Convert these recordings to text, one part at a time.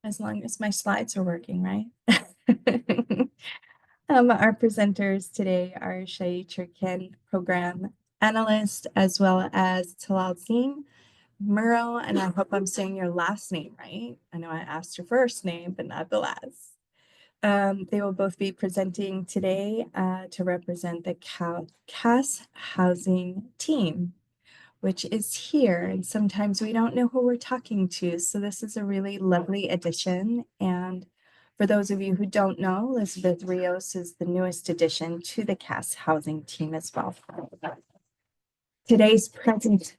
As long as my slides are working, right? Our presenters today are Shai Turkin, Program Analyst, as well as Talalzim Murrow, and I hope I'm saying your last name right. I know I asked your first name, but not the last. They will both be presenting today to represent the CAS housing team, which is here. And sometimes we don't know who we're talking to. So this is a really lovely addition. And for those of you who don't know, Elizabeth Rios is the newest addition to the CAS housing team as well. Today's presentation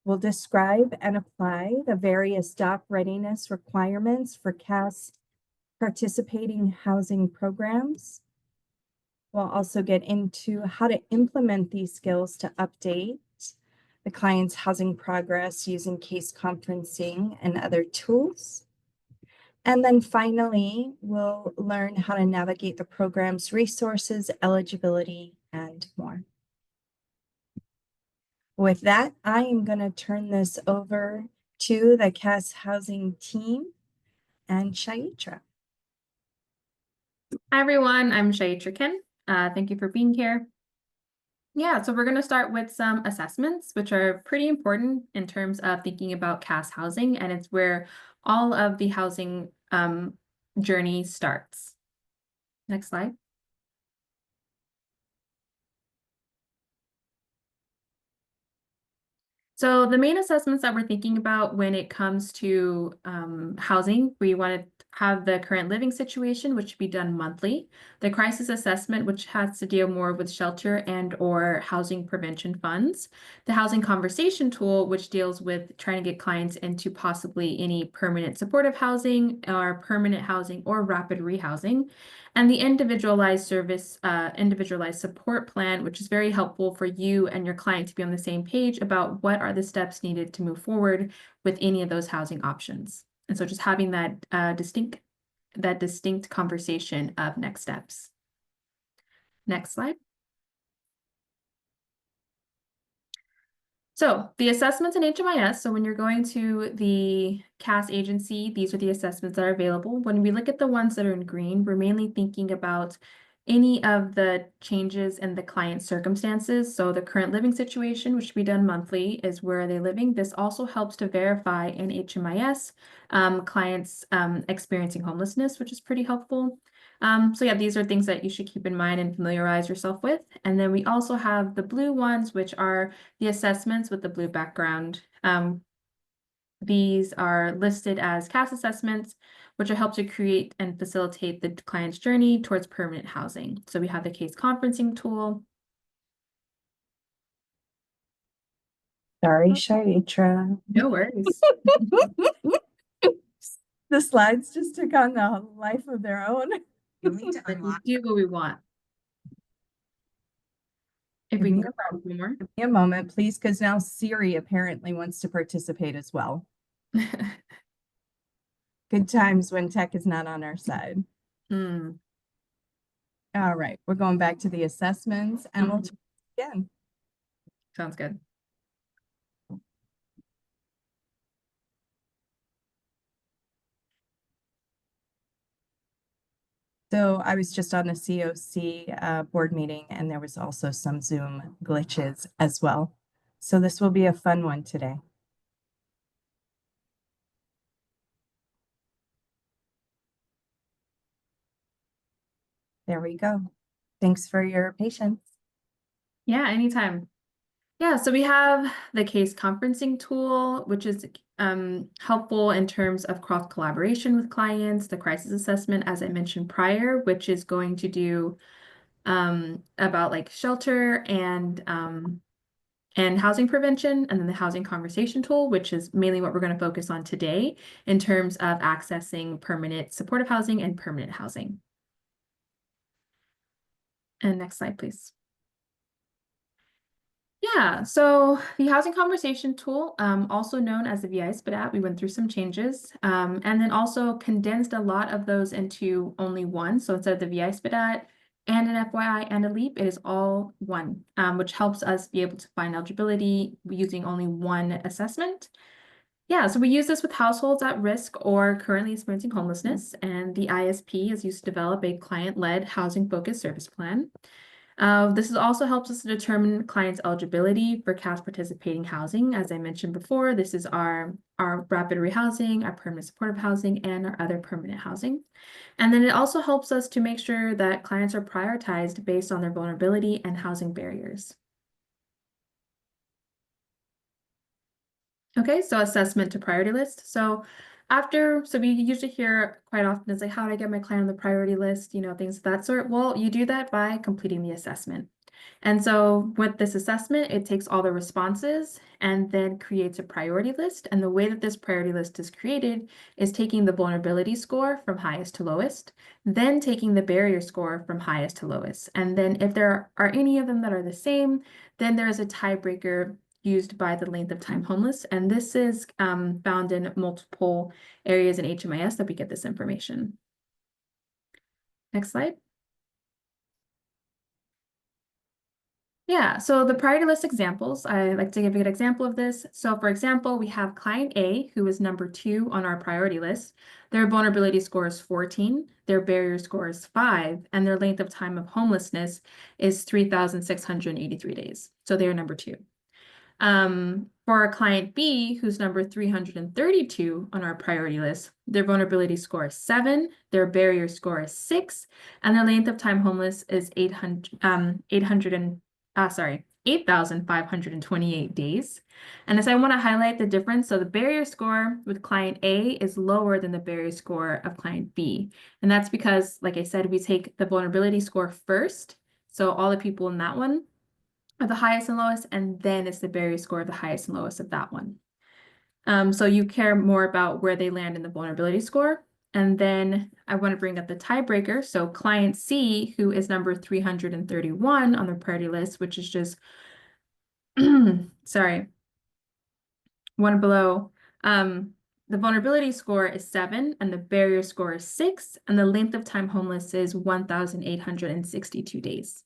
will describe and apply the various Doc-readiness requirements for CAS participating housing programs. We'll also get into how to implement these skills to update the client's housing progress using case conferencing and other tools. And then finally, we'll learn how to navigate the program's resources, eligibility, and more. With that, I am going to turn this over to the CAS housing team and Shaitra. Hi, everyone. I'm Shai Turkin. Thank you for being here. Yeah, so we're going to start with some assessments, which are pretty important in terms of thinking about CAS housing, and it's where all of the housing journey starts. Next slide. So the main assessments that we're thinking about when it comes to housing, we want to have the current living situation, which should be done monthly, the crisis assessment, which has to deal more with shelter and or housing prevention funds, the housing conversation tool, which deals with trying to get clients into possibly any permanent supportive housing or permanent housing or rapid rehousing, and the individualized service, individualized support plan, which is very helpful for you and your client to be on the same page about what are the steps needed to move forward with any of those housing options. And so just having that distinct conversation of next steps. Next slide. So the assessments in HMIS, so when you're going to the CAS agency, these are the assessments that are available. When we look at the ones that are in green, we're mainly thinking about any of the changes in the client's circumstances. So the current living situation, which should be done monthly, is where are they living. This also helps to verify in HMIS clients experiencing homelessness, which is pretty helpful. So yeah, these are things that you should keep in mind and familiarize yourself with. And then we also have the blue ones, which are the assessments with the blue background. These are listed as CAS assessments, which help to create and facilitate the client's journey towards permanent housing. So we have the case conferencing tool. Sorry, Shaitra. No worries. The slides just took on the life of their own. You need to unlock. Do what we want. If we can go back more. Give me a moment, please, because now Siri apparently wants to participate as well. Good times when tech is not on our side. All right, we're going back to the assessments and we'll try again. Sounds good. So I was just on a COC board meeting and there was also some Zoom glitches as well. So this will be a fun one today. There we go. Thanks for your patience. Yeah, anytime. Yeah, so we have the case conferencing tool, which is helpful in terms of cross collaboration with clients, the crisis assessment, as I mentioned prior, which is going to do about like shelter and housing prevention, and then the housing conversation tool, which is mainly what we're going to focus on today in terms of accessing permanent supportive housing and permanent housing. And next slide, please. Yeah, so the housing conversation tool, also known as the VI-SPDAT, we went through some changes, and then also condensed a lot of those into only one. So instead of the VI-SPDAT and an FYI and a LEAP, it is all one, which helps us be able to find eligibility using only one assessment. Yeah, so we use this with households at risk or currently experiencing homelessness, and the ISP is used to develop a client-led housing-focused service plan. This also helps us to determine clients' eligibility for CAS-participating housing. As I mentioned before, this is our rapid rehousing, our permanent supportive housing, and our other permanent housing. And then it also helps us to make sure that clients are prioritized based on their vulnerability and housing barriers. Okay, so assessment to priority list. So we usually hear quite often is like, how do I get my client on the priority list? Things of that sort. Well, you do that by completing the assessment. And so with this assessment, it takes all the responses and then creates a priority list. And the way that this priority list is created is taking the vulnerability score from highest to lowest, then taking the barrier score from highest to lowest. And then if there are any of them that are the same, then there's a tiebreaker used by the length of time homeless. And this is found in multiple areas in HMIS that we get this information. Next slide. Yeah, so the priority list examples, I like to give you an example of this. So for example, we have client A, who is number 2 on our priority list. Their vulnerability score is 14, their barrier score is 5, and their length of time of homelessness is 3,683 days. So they're number 2. For our client B, who's number 332 on our priority list, their vulnerability score is 7, their barrier score is 6, and their length of time homeless is 8,528 days. And as I want to highlight the difference, so the barrier score with client A is lower than the barrier score of client B. And that's because, like I said, we take the vulnerability score first. So all the people in that one are the highest and lowest, and then it's the barrier score of the highest and lowest of that one. So you care more about where they land in the vulnerability score. And then I want to bring up the tiebreaker. So client C, who is number 331 on the priority list, which is just, sorry, one below. The vulnerability score is 7, and the barrier score is 6, and the length of time homeless is 1,862 days.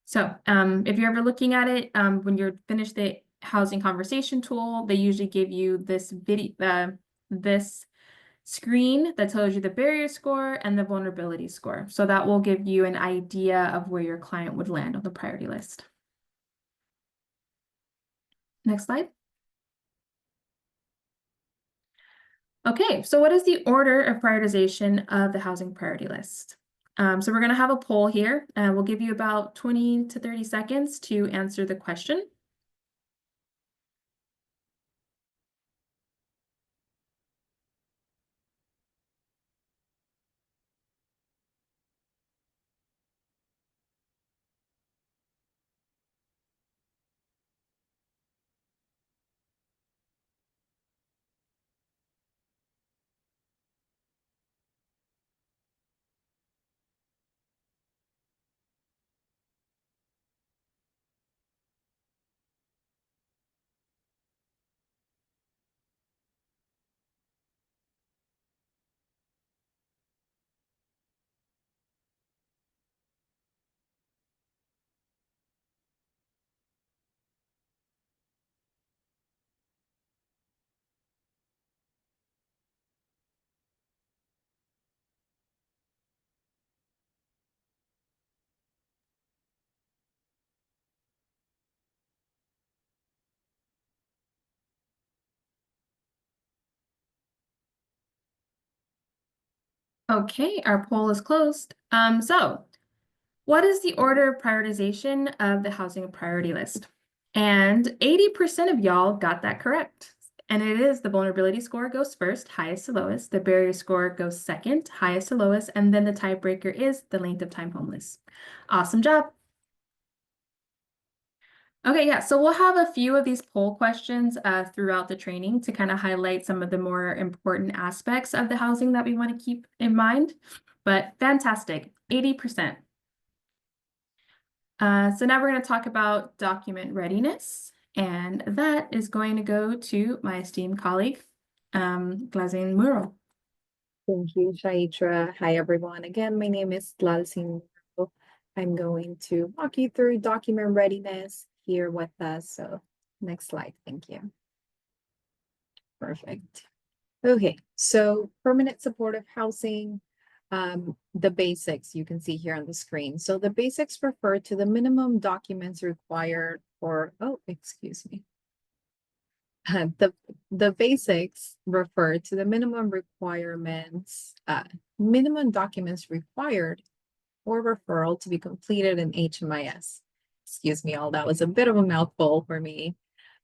So if you're ever looking at it, when you're finished the housing conversation tool, they usually give you this video, this screen that tells you the barrier score and the vulnerability score. So that will give you an idea of where your client would land on the priority list. Next slide. Okay, so what is the order of prioritization of the housing priority list? So we're going to have a poll here, and we'll give you about 20 to 30 seconds to answer the question. Okay, our poll is closed. So what is the order of prioritization of the housing priority list? And 80% of y'all got that correct. And it is the vulnerability score goes first, highest to lowest. The barrier score goes second, highest to lowest. And then the tiebreaker is the length of time homeless. Awesome job. Okay, yeah, so we'll have a few of these poll questions throughout the training to kind of highlight some of the more important aspects of the housing that we want to keep in mind. But fantastic, 80%. So now we're going to talk about document readiness, and that is going to go to my esteemed colleague, Glazine Muro. Thank you, Shaitra. Hi, everyone. Again, my name is Glazine Muro. I'm going to walk you through document readiness here with us. So Next slide, thank you. Perfect. Okay, so permanent supportive housing, the basics you can see here on the screen. So the basics refer to the minimum documents required for, oh, excuse me. The basics refer to the minimum requirements, minimum documents required for referral to be completed in HMIS. Excuse me, all that was a bit of a mouthful for me.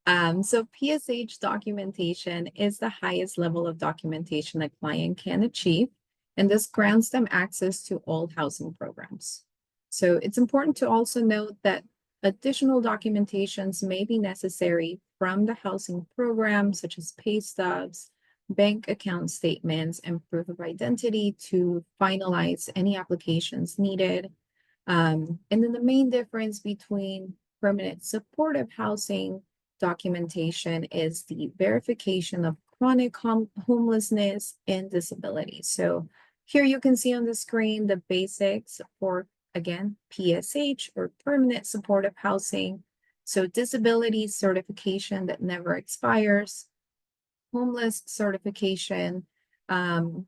So PSH documentation is the highest level of documentation a client can achieve, and this grants them access to all housing programs. So it's important to also note that additional documentations may be necessary from the housing program, such as pay stubs, bank account statements, and proof of identity to finalize any applications needed. And then the main difference between permanent supportive housing documentation is the verification of chronic homelessness and disability. So here you can see on the screen the basics for, again, PSH or permanent supportive housing. So disability certification that never expires, homeless certification, and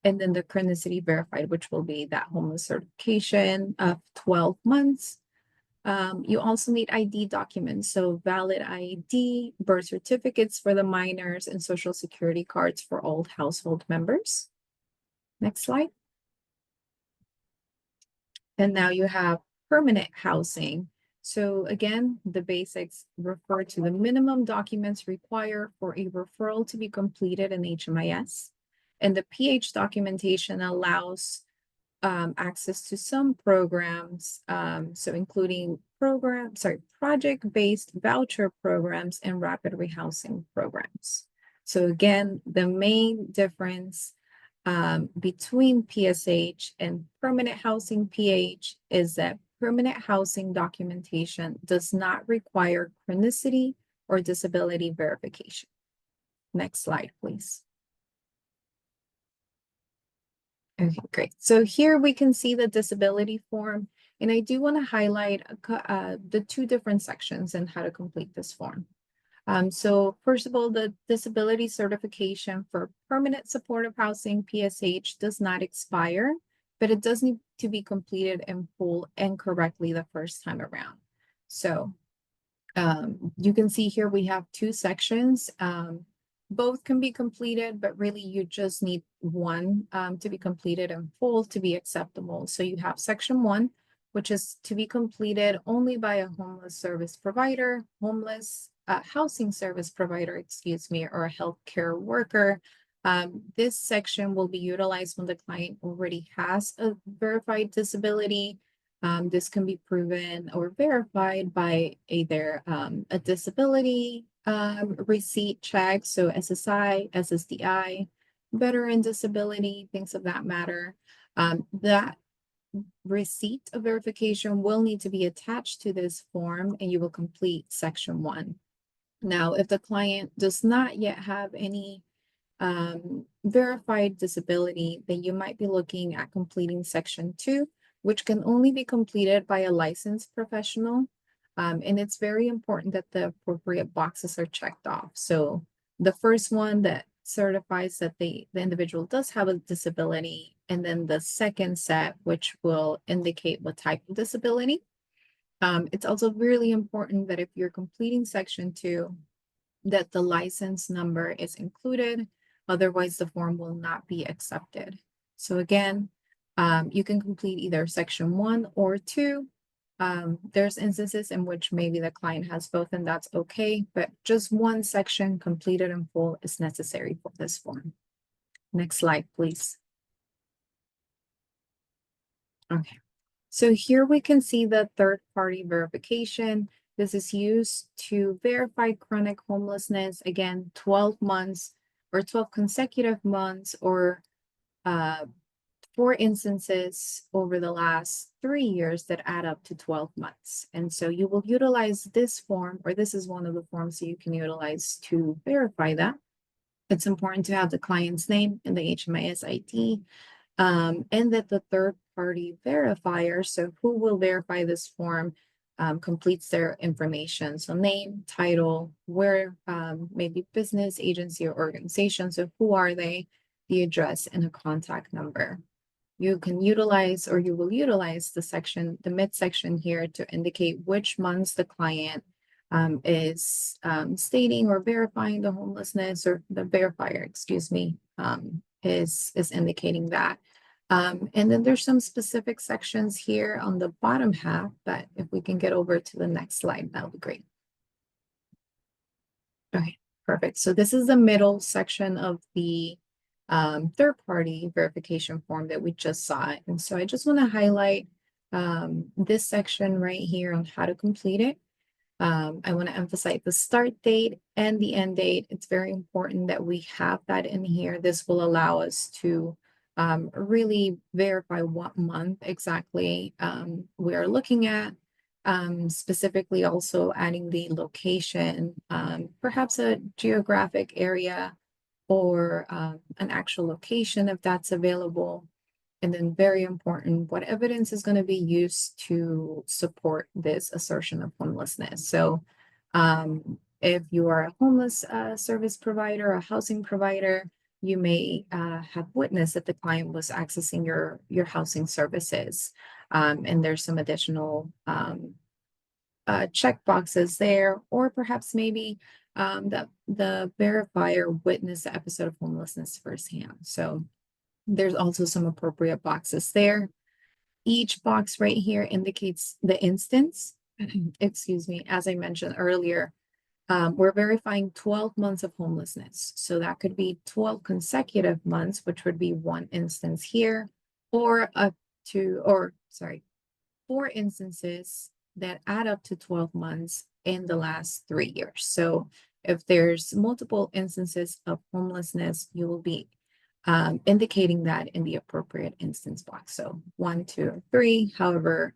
then the chronicity verified, which will be that homeless certification of 12 months. You also need ID documents, so valid ID, birth certificates for the minors, and social security cards for all household members. Next slide. And now you have permanent housing. So again, the basics refer to the minimum documents required for a referral to be completed in HMIS. And the PH documentation allows access to some programs, so including project-based voucher programs and rapid rehousing programs. So again, the main difference between PSH and permanent housing PH is that permanent housing documentation does not require chronicity or disability verification. Next slide, please. Okay, great. So here we can see the disability form, and I do want to highlight the two different sections and how to complete this form. So first of all, the disability certification for permanent supportive housing, PSH, does not expire, but it does need to be completed in full and correctly the first time around. So you can see here we have two sections. Both can be completed, but really you just need one to be completed in full to be acceptable. So you have section 1, which is to be completed only by a homeless service provider, housing service provider, excuse me, or a healthcare worker. This section will be utilized when the client already has a verified disability. This can be proven or verified by either a disability receipt check, so SSI, SSDI, veteran disability, things of that matter. That receipt of verification will need to be attached to this form, and you will complete section 1. Now, if the client does not yet have any verified disability, then you might be looking at completing section 2, which can only be completed by a licensed professional. And it's very important that the appropriate boxes are checked off. So the first one that certifies that the individual does have a disability, and then the second set, which will indicate what type of disability. It's also really important that if you're completing section 2, that the license number is included, otherwise the form will not be accepted. So again, you can complete either section 1 or 2. There's instances in which maybe the client has both, and that's okay, but just one section completed in full is necessary for this form. Next slide, please. Okay, so here we can see the third-party verification. This is used to verify chronic homelessness, again, 12 months or 12 consecutive months, or 4 instances over the last 3 years that add up to 12 months. And so you will utilize this form, or this is one of the forms that you can utilize to verify that. It's important to have the client's name and the HMIS ID, and that the third party verifier, so who will verify this form, completes their information. So name, title, where, maybe business, agency, or organization. So who are they, the address, and a contact number. You can utilize, or you will utilize the midsection here to indicate which months the client is stating or verifying the homelessness, or the verifier, excuse me, is indicating that. And then there's some specific sections here on the bottom half, but if we can get over to the next slide, that would be great. Okay, perfect. So this is the middle section of the third-party verification form that we just saw. And so I just want to highlight this section right here on how to complete it. I want to emphasize the start date and the end date. It's very important that we have that in here. This will allow us to really verify what month exactly we are looking at. Specifically also adding the location, perhaps a geographic area, or an actual location if that's available. And then very important, what evidence is going to be used to support this assertion of homelessness. So if you are a homeless service provider, a housing provider, you may have witnessed that the client was accessing your housing services. And there's some additional check boxes there, or perhaps maybe the verifier witnessed the episode of homelessness firsthand. So there's also some appropriate boxes there. Each box right here indicates the instance. Excuse me, as I mentioned earlier, we're verifying 12 months of homelessness. So that could be 12 consecutive months, which would be one instance here, or up to, or sorry, 4 instances that add up to 12 months in the last 3 years. So if there's multiple instances of homelessness, you will be indicating that in the appropriate instance box. So 1, 2, 3, however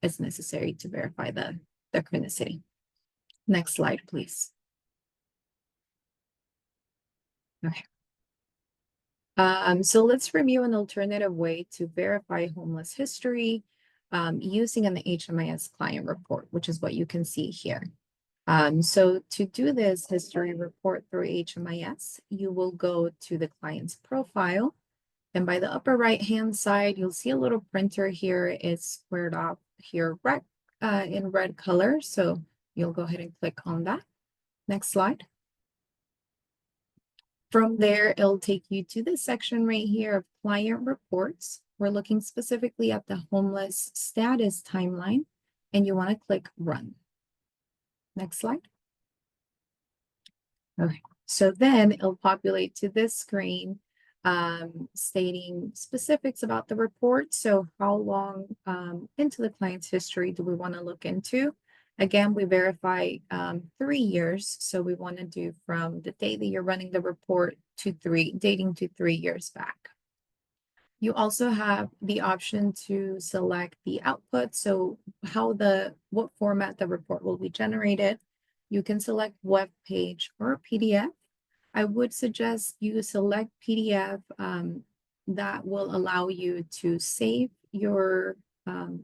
is necessary to verify the chronicity. Next slide, please. Okay. So let's review an alternative way to verify homeless history using an HMIS client report, which is what you can see here. So to do this history report through HMIS, you will go to the client's profile, and by the upper right-hand side, you'll see a little printer here. It's squared off here in red color. So you'll go ahead and click on that. Next slide. From there, it'll take you to this section right here of client reports. We're looking specifically at the homeless status timeline, and you want to click Run. Next slide. Okay, so then it'll populate to this screen stating specifics about the report. So how long into the client's history do we want to look into? Again, we verify 3 years. So we want to do from the day that you're running the report to dating to 3 years back. You also have the option to select the output. So what format the report will be generated. You can select web page or PDF. I would suggest you select PDF. That will allow you to save your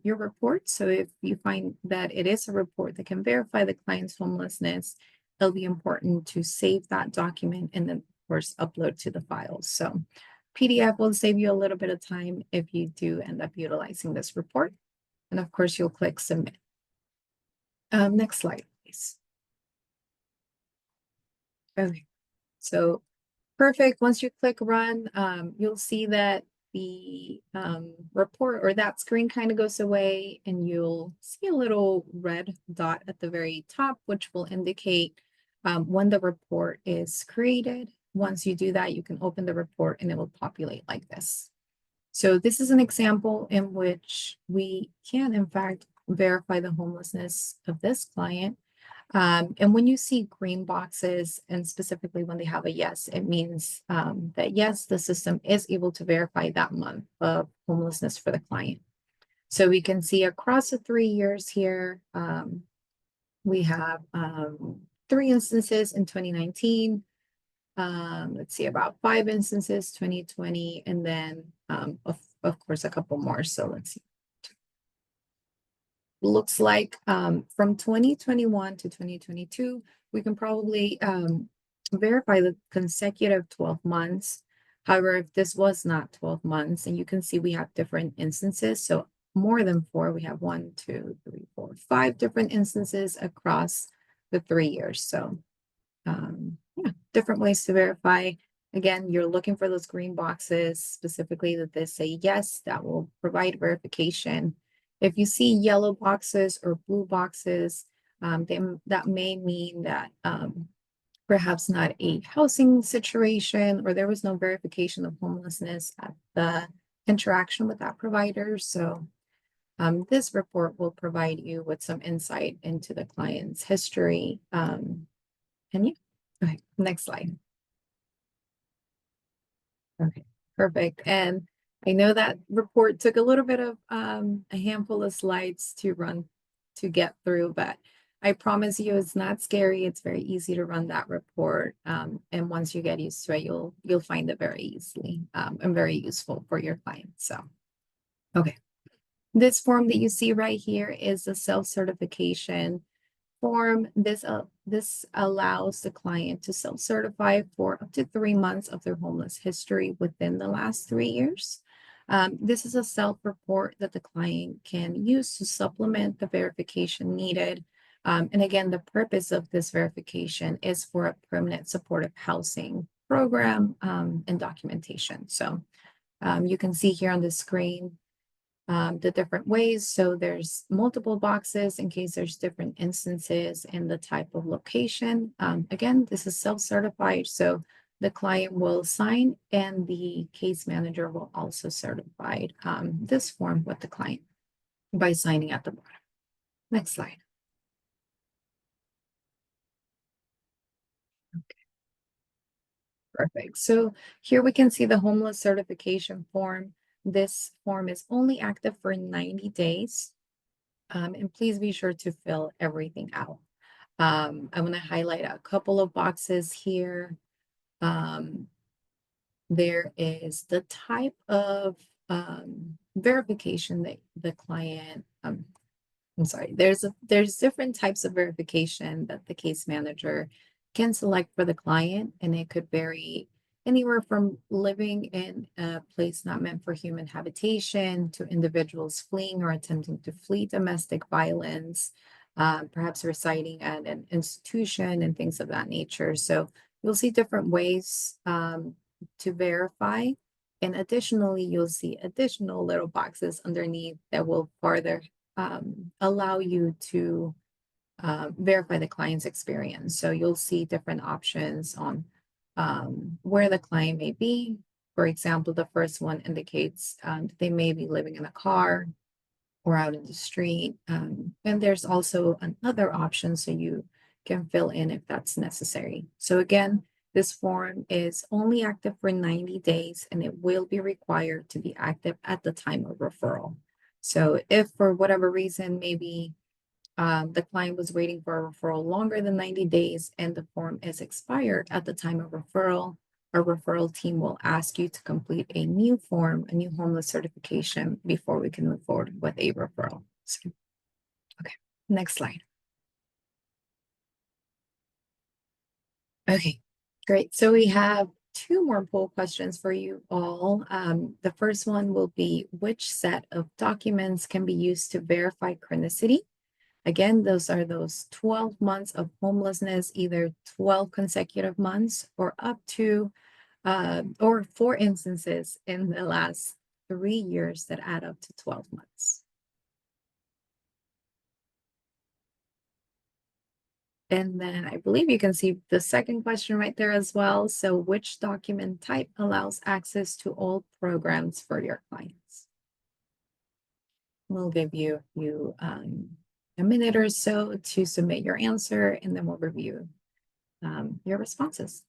report. So if you find that it is a report that can verify the client's homelessness, it'll be important to save that document and then, of course, upload to the files. So PDF will save you a little bit of time if you do end up utilizing this report. And of course, you'll click Submit. Next slide, please. Okay, so perfect. Once you click Run, you'll see that the report or that screen kind of goes away, and you'll see a little red dot at the very top, which will indicate when the report is created. Once you do that, you can open the report and it will populate like this. So this is an example in which we can, in fact, verify the homelessness of this client. And when you see green boxes, and specifically when they have a yes, it means that yes, the system is able to verify that month of homelessness for the client. So we can see across the 3 years here, we have 3 instances in 2019. Let's see, about 5 instances, 2020, and then of course a couple more. So let's see. looks like from 2021 to 2022, we can probably verify the consecutive 12 months. However, if this was not 12 months, and you can see we have different instances, so more than 4, we have 1, 2, 3, 4, 5 different instances across the 3 years. So yeah, different ways to verify. Again, you're looking for those green boxes, specifically that they say yes, that will provide verification. If you see yellow boxes or blue boxes, then that may mean that perhaps not a housing situation, or there was no verification of homelessness at the interaction with that provider. So this report will provide you with some insight into the client's history. And yeah, okay, next slide. Okay, perfect. And I know that report took a little bit of a handful of slides to run to get through, but I promise you it's not scary. It's very easy to run that report. And once you get used to it, you'll find it very easily and very useful for your clients. So, okay. This form that you see right here is the self-certification form. This allows the client to self-certify for up to 3 months of their homeless history within the last 3 years. This is a self-report that the client can use to supplement the verification needed. And again, the purpose of this verification is for a permanent supportive housing program and documentation. So you can see here on the screen the different ways. So there's multiple boxes in case there's different instances and the type of location. Again, this is self-certified, so the client will sign and the case manager will also certify this form with the client by signing at the bottom. Next slide. Okay. Perfect. So here we can see the homeless certification form. This form is only active for 90 days. And please be sure to fill everything out. I want to highlight a couple of boxes here. There is the type of verification that the client, I'm sorry, there's different types of verification that the case manager can select for the client, and it could vary anywhere from living in a place not meant for human habitation to individuals fleeing or attempting to flee domestic violence, perhaps residing at an institution and things of that nature. So you'll see different ways to verify. And additionally, you'll see additional little boxes underneath that will further allow you to verify the client's experience. So you'll see different options on where the client may be. For example, the first one indicates they may be living in a car or out in the street. And there's also another option so you can fill in if that's necessary. So again, this form is only active for 90 days and it will be required to be active at the time of referral. So if for whatever reason, maybe the client was waiting for a referral longer than 90 days and the form is expired at the time of referral, our referral team will ask you to complete a new form, a new homeless certification before we can move forward with a referral. So, okay, next slide. Okay, great. So we have 2 more poll questions for you all. The first one will be, which set of documents can be used to verify chronicity? Again, those are those 12 months of homelessness, either 12 consecutive months or up to, or 4 instances in the last 3 years that add up to 12 months. And then I believe you can see the second question right there as well. So which document type allows access to all programs for your clients? We'll give you a minute or so to submit your answer, and then we'll review your responses.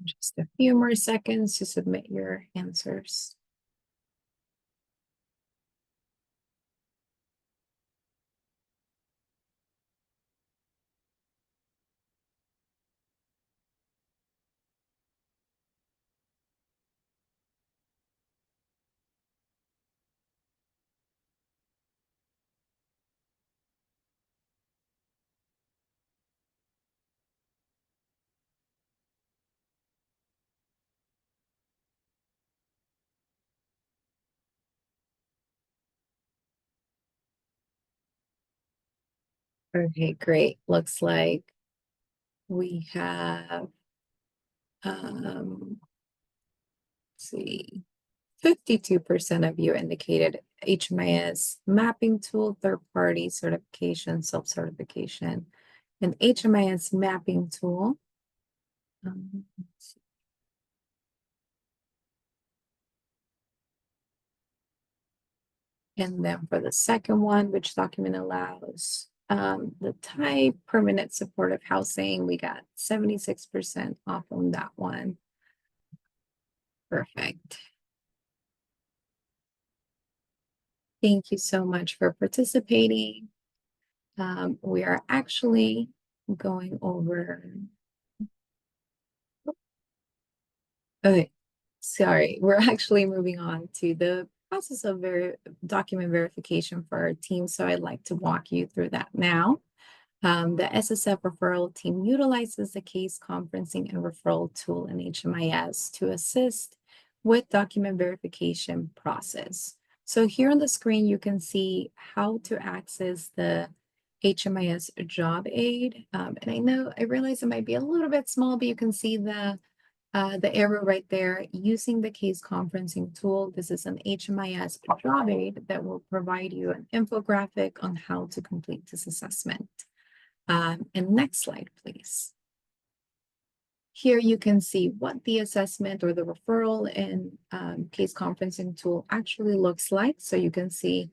Just a few more seconds to submit your answers. Okay, great. Looks like we have, let's see, 52% of you indicated HMIS mapping tool, third-party certification, self-certification, and HMIS mapping tool. Let's see. And then for the second one, which document allows the type permanent supportive housing, we got 76% off on that one. Perfect. Thank you so much for participating. We are actually going over. Okay, sorry, we're actually moving on to the process of document verification for our team. So I'd like to walk you through that now. The SSF referral team utilizes the case conferencing and referral tool in HMIS to assist with document verification process. So here on the screen, you can see how to access the HMIS job aid. And I realize it might be a little bit small, but you can see the arrow right there using the case conferencing tool. This is an HMIS job aid that will provide you an infographic on how to complete this assessment. And next slide, please. Here you can see what the assessment or the referral and case conferencing tool actually looks like. So you can see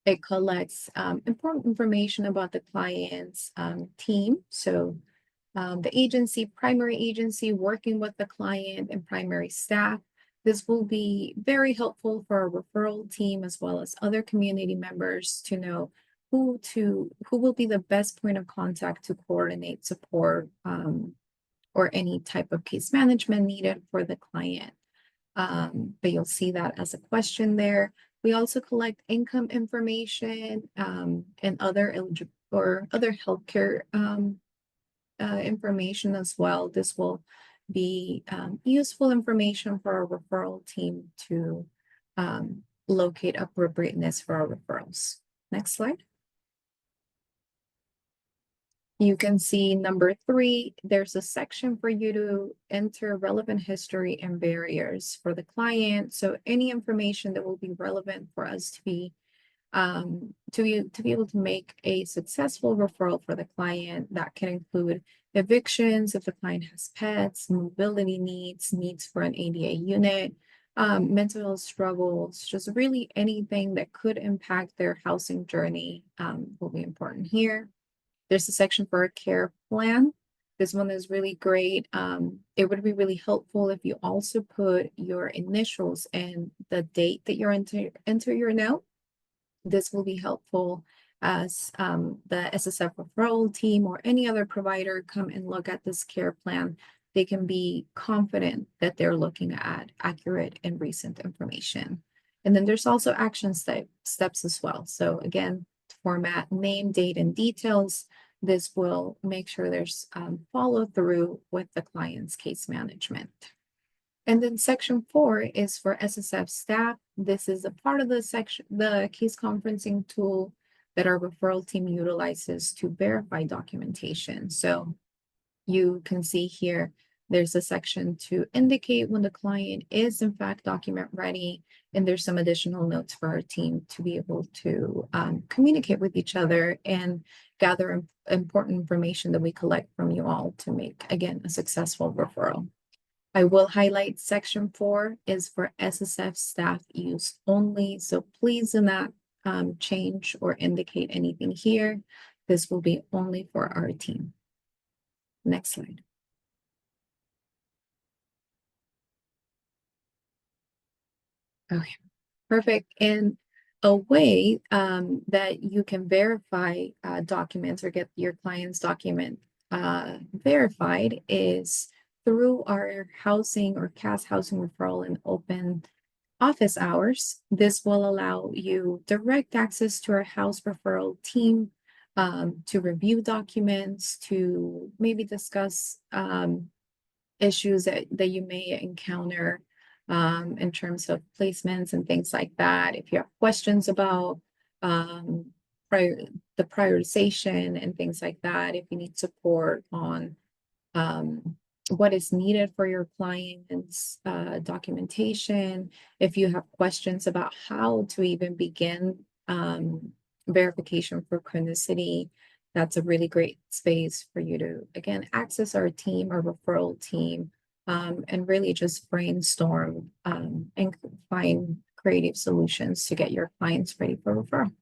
it collects important information about the client's team. So the agency, primary agency, working with the client and primary staff. This will be very helpful for our referral team as well as other community members to know who will be the best point of contact to coordinate support or any type of case management needed for the client. But you'll see that as a question there. We also collect income information and other healthcare information as well. This will be useful information for our referral team to locate appropriateness for our referrals. Next slide. You can see number 3, there's a section for you to enter relevant history and barriers for the client. So any information that will be relevant for us to be able to make a successful referral for the client. That can include evictions if the client has pets, mobility needs for an ADA unit, mental health struggles, just really anything that could impact their housing journey will be important here. There's a section for a care plan. This one is really great. It would be really helpful if you also put your initials and the date that you're enter your note. This will be helpful as the SSF referral team or any other provider come and look at this care plan. They can be confident that they're looking at accurate and recent information. And then there's also action steps as well. So again, format, name, date, and details. This will make sure there's follow through with the client's case management. And then section 4 is for SSF staff. This is a part of the case conferencing tool that our referral team utilizes to verify documentation. So you can see here, there's a section to indicate when the client is in fact document ready, and there's some additional notes for our team to be able to communicate with each other and gather important information that we collect from you all to make, again, a successful referral. I will highlight section 4 is for SSF staff use only. So please do not change or indicate anything here. This will be only for our team. Next slide. Okay, perfect. And a way that you can verify documents or get your client's document verified is through our housing or CAS housing referral and open office hours. This will allow you direct access to our house referral team to review documents, to maybe discuss issues that you may encounter in terms of placements and things like that. If you have questions about um, the prioritization and things like that, if you need support on what is needed for your clients, documentation, if you have questions about how to even begin verification for chronicity, that's a really great space for you to, again, access our team, our referral team, and really just brainstorm and find creative solutions to get your clients ready for referral.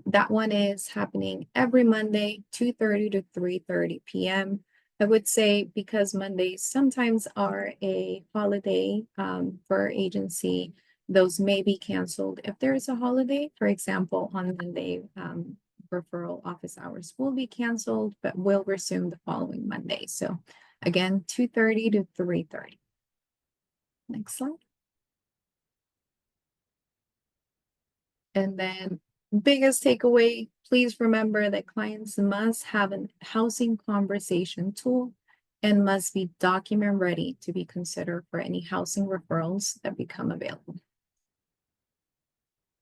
That one is happening every Monday, 2:30 to 3:30 p.m. I would say because Mondays sometimes are a holiday for our agency, those may be canceled if there is a holiday. For example, on Monday, referral office hours will be canceled, but will resume the following Monday. So again, 2:30 to 3:30. Next slide. And then biggest takeaway, please remember that clients must have a housing conversation tool and must be document ready to be considered for any housing referrals that become available.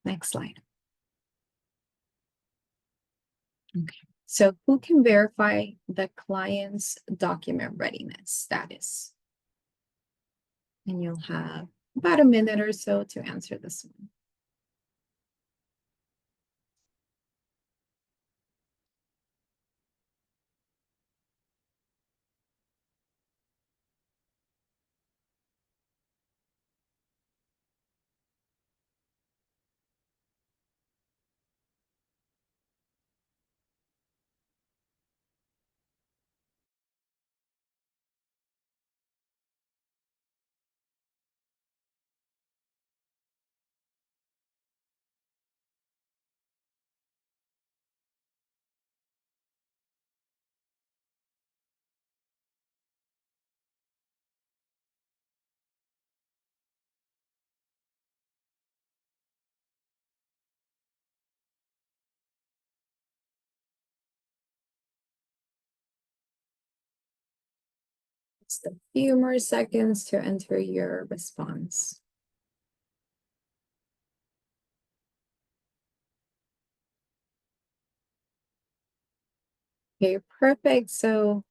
Next slide. Okay, so who can verify the client's document readiness status? And you'll have about a minute or so to answer this one. Just a few more seconds to enter your response. Okay, perfect. So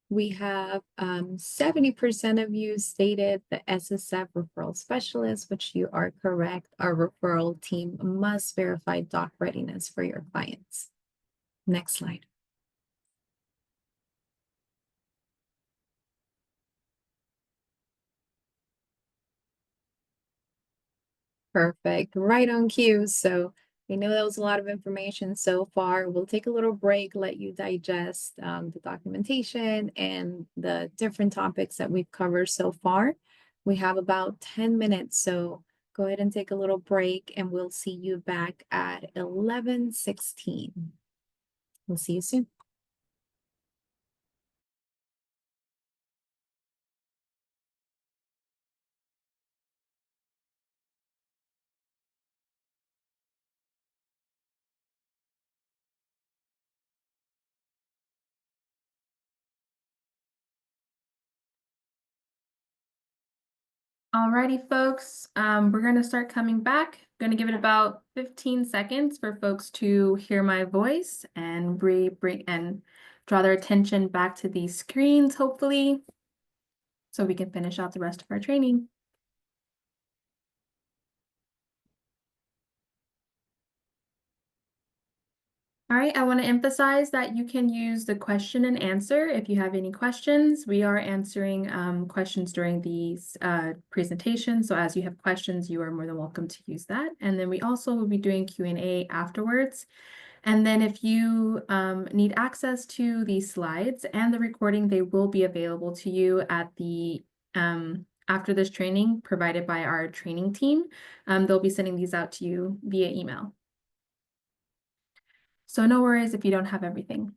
we have 70% of you stated the SSF referral specialist, which you are correct. Our referral team must verify doc readiness for your clients. Next slide. Perfect, right on cue. So we know that was a lot of information so far. We'll take a little break, let you digest the documentation and the different topics that we've covered so far. We have about 10 minutes, so go ahead and take a little break and we'll see you back at 11:16. We'll see you soon. Alrighty, folks, we're gonna start coming back. Gonna give it about 15 seconds for folks to hear my voice and bring and draw their attention back to these screens, hopefully, so we can finish out the rest of our training. All right, I want to emphasize that you can use the question and answer if you have any questions. We are answering questions during these presentations, so as you have questions, you are more than welcome to use that. And then we also will be doing Q&A afterwards. And then if you need access to these slides and the recording, they will be available to you at the after this training provided by our training team. They'll be sending these out to you via email. So no worries if you don't have everything.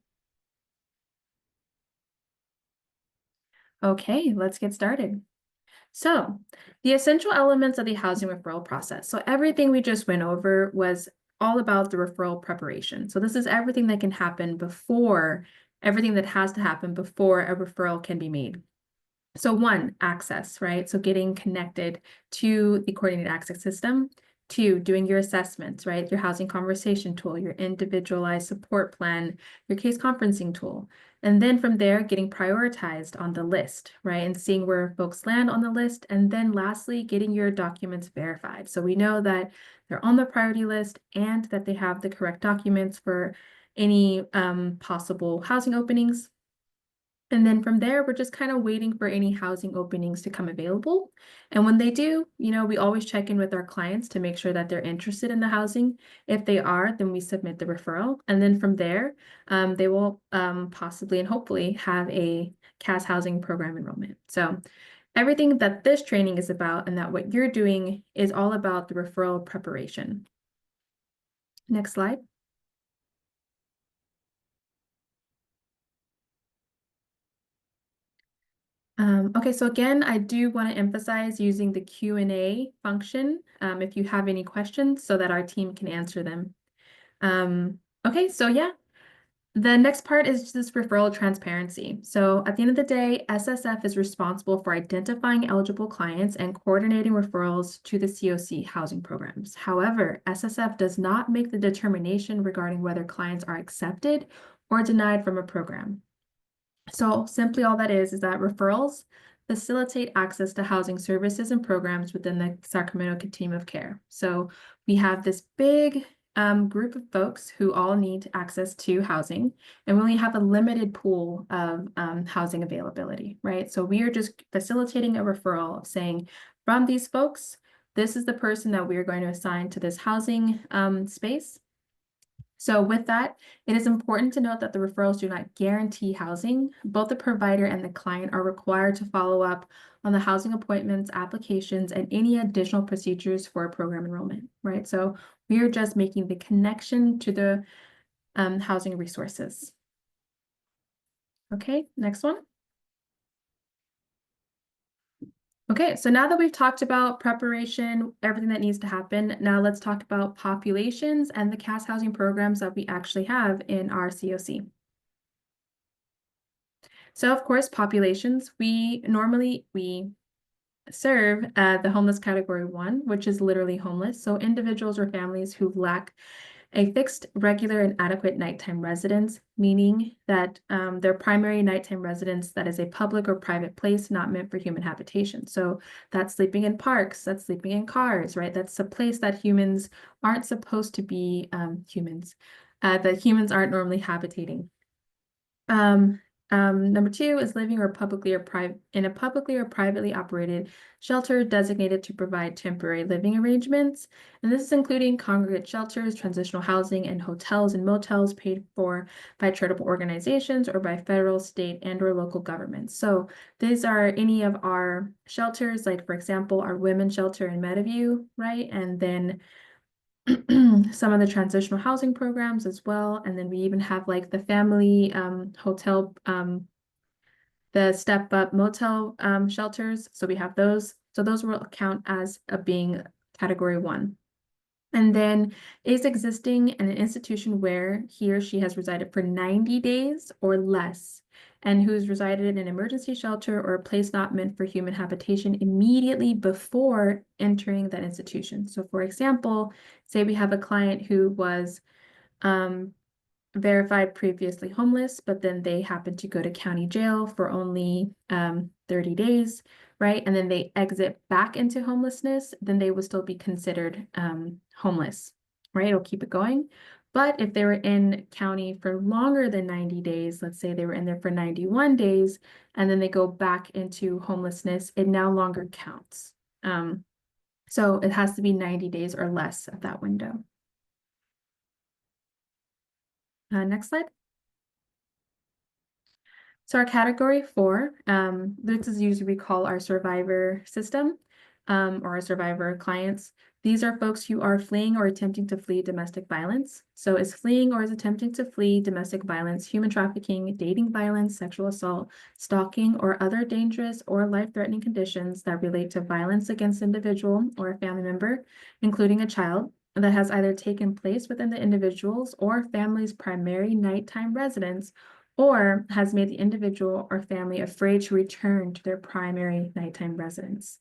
Okay, let's get started. So the essential elements of the housing referral process. So everything we just went over was all about the referral preparation. So this is everything that can happen before, everything that has to happen before a referral can be made. So one, access, right? So getting connected to the coordinated access system. Two, doing your assessments, right? Your housing conversation tool, your individualized support plan, your case conferencing tool. And then from there, getting prioritized on the list, right? And seeing where folks land on the list. And then lastly, getting your documents verified. So we know that they're on the priority list and that they have the correct documents for any possible housing openings. And then from there, we're just kind of waiting for any housing openings to come available. And when they do, we always check in with our clients to make sure that they're interested in the housing. If they are, then we submit the referral. And then from there, they will possibly and hopefully have a CAS housing program enrollment. So everything that this training is about and that what you're doing is all about the referral preparation. Next slide. Okay, so again, I do want to emphasize using the Q&A function if you have any questions so that our team can answer them. Okay, so yeah, the next part is just referral transparency. So at the end of the day, SSF is responsible for identifying eligible clients and coordinating referrals to the COC housing programs. However, SSF does not make the determination regarding whether clients are accepted or denied from a program. So simply all that is that referrals facilitate access to housing services and programs within the Sacramento continuum of care. So we have this big group of folks who all need access to housing, and we only have a limited pool of housing availability, right? So we are just facilitating a referral saying, from these folks, this is the person that we are going to assign to this housing space. So with that, it is important to note that the referrals do not guarantee housing. Both the provider and the client are required to follow up on the housing appointments, applications, and any additional procedures for a program enrollment, right? So we are just making the connection to the housing resources. Okay, next one. Okay, so now that we've talked about preparation, everything that needs to happen, now let's talk about populations and the CAS housing programs that we actually have in our COC. So of course, populations, we serve the homeless category 1, which is literally homeless. So individuals or families who lack a fixed, regular, and adequate nighttime residence, meaning that their primary nighttime residence that is a public or private place not meant for human habitation. So that's sleeping in parks, that's sleeping in cars, right? That's a place that humans aren't supposed to be that humans aren't normally habitating. Number 2 is living in a publicly or privately operated shelter designated to provide temporary living arrangements. And this is including congregate shelters, transitional housing, and hotels and motels paid for by charitable organizations or by federal, state, and/or local governments. So these are any of our shelters, like for example, our women's shelter in Meadowview, right? And then some of the transitional housing programs as well. And then we even have like the family hotel, the step up motel shelters. So we have those. So those will count as being category 1. And then is existing in an institution where he or she has resided for 90 days or less, and who's resided in an emergency shelter or a place not meant for human habitation immediately before entering that institution. So for example, say we have a client who was verified previously homeless, but then they happen to go to county jail for only 30 days, right? And then they exit back into homelessness, then they will still be considered homeless, right? It'll keep it going. But if they were in county for longer than 90 days, let's say they were in there for 91 days, and then they go back into homelessness, it no longer counts. So it has to be 90 days or less of that window. Next slide. So our category 4, this is usually we call our survivor system, or our survivor clients. These are folks who are fleeing or attempting to flee domestic violence. So is fleeing or is attempting to flee domestic violence, human trafficking, dating violence, sexual assault, stalking, or other dangerous or life-threatening conditions that relate to violence against an individual or a family member, including a child, that has either taken place within the individual's or family's primary nighttime residence, or has made the individual or family afraid to return to their primary nighttime residence.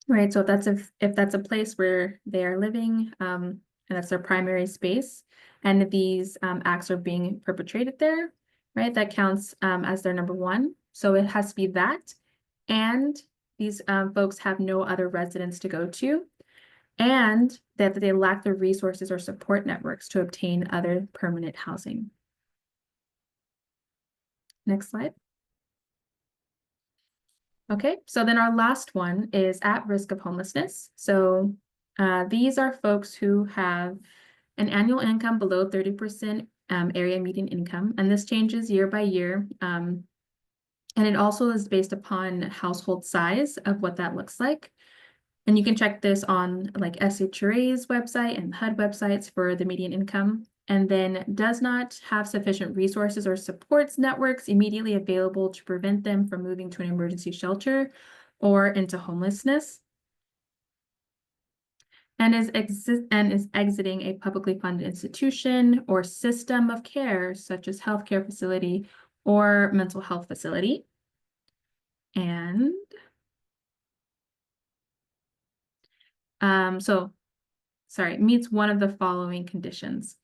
Right, so if that's a place where they are living, and that's their primary space, and these acts are being perpetrated there, right, that counts as their number 1. So it has to be that, and these folks have no other residence to go to, and that they lack the resources or support networks to obtain other permanent housing. Next slide. Okay, so then our last one is at risk of homelessness. So these are folks who have an annual income below 30% area median income, and this changes year by year. And it also is based upon household size of what that looks like. And you can check this on like SHRA's website and HUD websites for the median income, and then does not have sufficient resources or supports networks immediately available to prevent them from moving to an emergency shelter or into homelessness, and is exiting a publicly funded institution or system of care, such as healthcare facility or mental health facility. And meets one of the following conditions.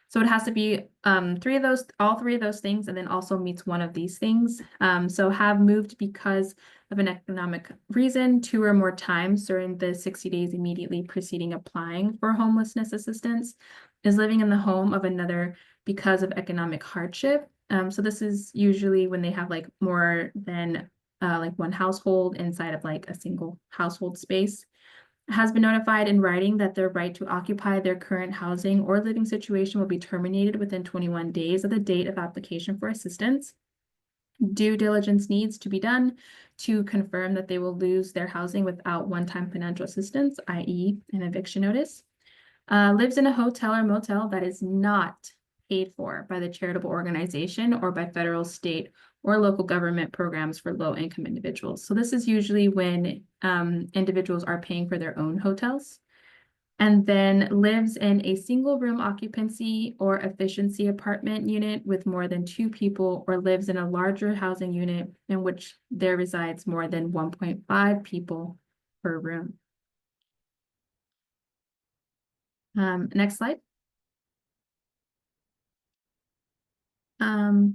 So it has to be all three of those things, and then also meets one of these things. So have moved because of an economic reason 2 or more times during the 60 days immediately preceding applying for homelessness assistance, is living in the home of another because of economic hardship. So this is usually when they have like more than like one household inside of like a single household space. Has been notified in writing that their right to occupy their current housing or living situation will be terminated within 21 days of the date of application for assistance. Due diligence needs to be done to confirm that they will lose their housing without one-time financial assistance, i.e. an eviction notice. Lives in a hotel or motel that is not paid for by the charitable organization or by federal, state, or local government programs for low-income individuals. So this is usually when individuals are paying for their own hotels. And then lives in a single room occupancy or efficiency apartment unit with more than 2 people, or lives in a larger housing unit in which there resides more than 1.5 people per room. Next slide.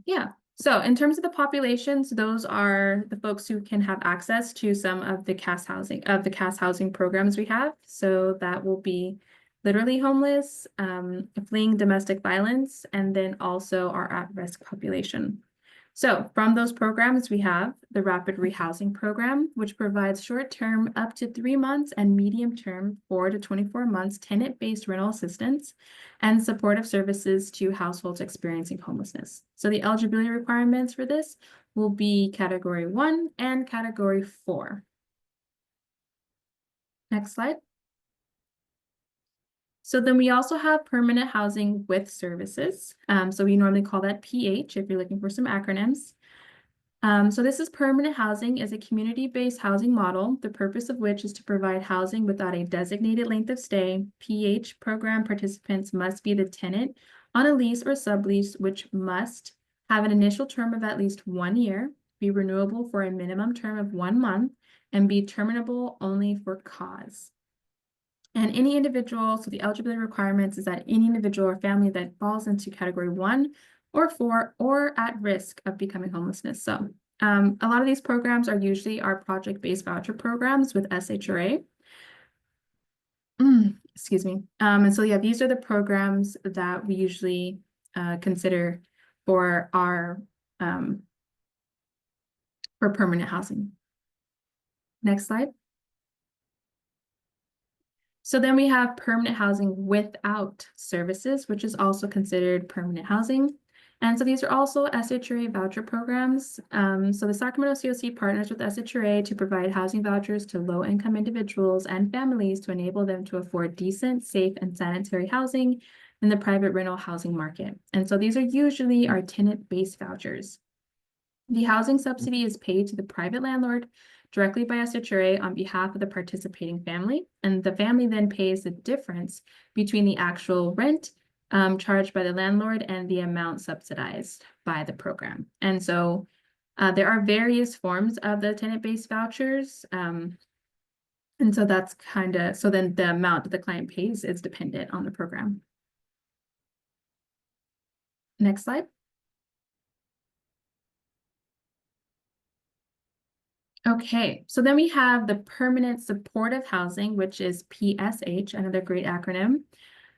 Yeah, so in terms of the populations, those are the folks who can have access to some of the CAS housing programs we have. So that will be literally homeless, fleeing domestic violence, and then also our at-risk population. So from those programs, we have the Rapid Rehousing Program, which provides short-term up to 3 months and medium-term 4 to 24 months tenant-based rental assistance and supportive services to households experiencing homelessness. So the eligibility requirements for this will be Category 1 and Category 4. Next slide. So then we also have permanent housing with services. So we normally call that PH if you're looking for some acronyms. So this is permanent housing is a community-based housing model, the purpose of which is to provide housing without a designated length of stay. PH program participants must be the tenant on a lease or sublease, which must have an initial term of at least 1 year, be renewable for a minimum term of 1 month, and be terminable only for cause. And any individual, so the eligibility requirements is that any individual or family that falls into Category 1 or 4 or at risk of becoming homelessness. So a lot of these programs are usually our project-based voucher programs with SHRA. Excuse me. And so yeah, these are the programs that we usually consider for our for permanent housing. Next slide. So then we have permanent housing without services, which is also considered permanent housing. And so these are also SHRA voucher programs. So the Sacramento COC partners with SHRA to provide housing vouchers to low-income individuals and families to enable them to afford decent, safe, and sanitary housing in the private rental housing market. And so these are usually our tenant-based vouchers. The housing subsidy is paid to the private landlord directly by SHRA on behalf of the participating family, and the family then pays the difference between the actual rent charged by the landlord and the amount subsidized by the program. And so there are various forms of the tenant-based vouchers. And so that's so then the amount that the client pays is dependent on the program. Next slide. Okay, so then we have the permanent supportive housing, which is PSH, another great acronym.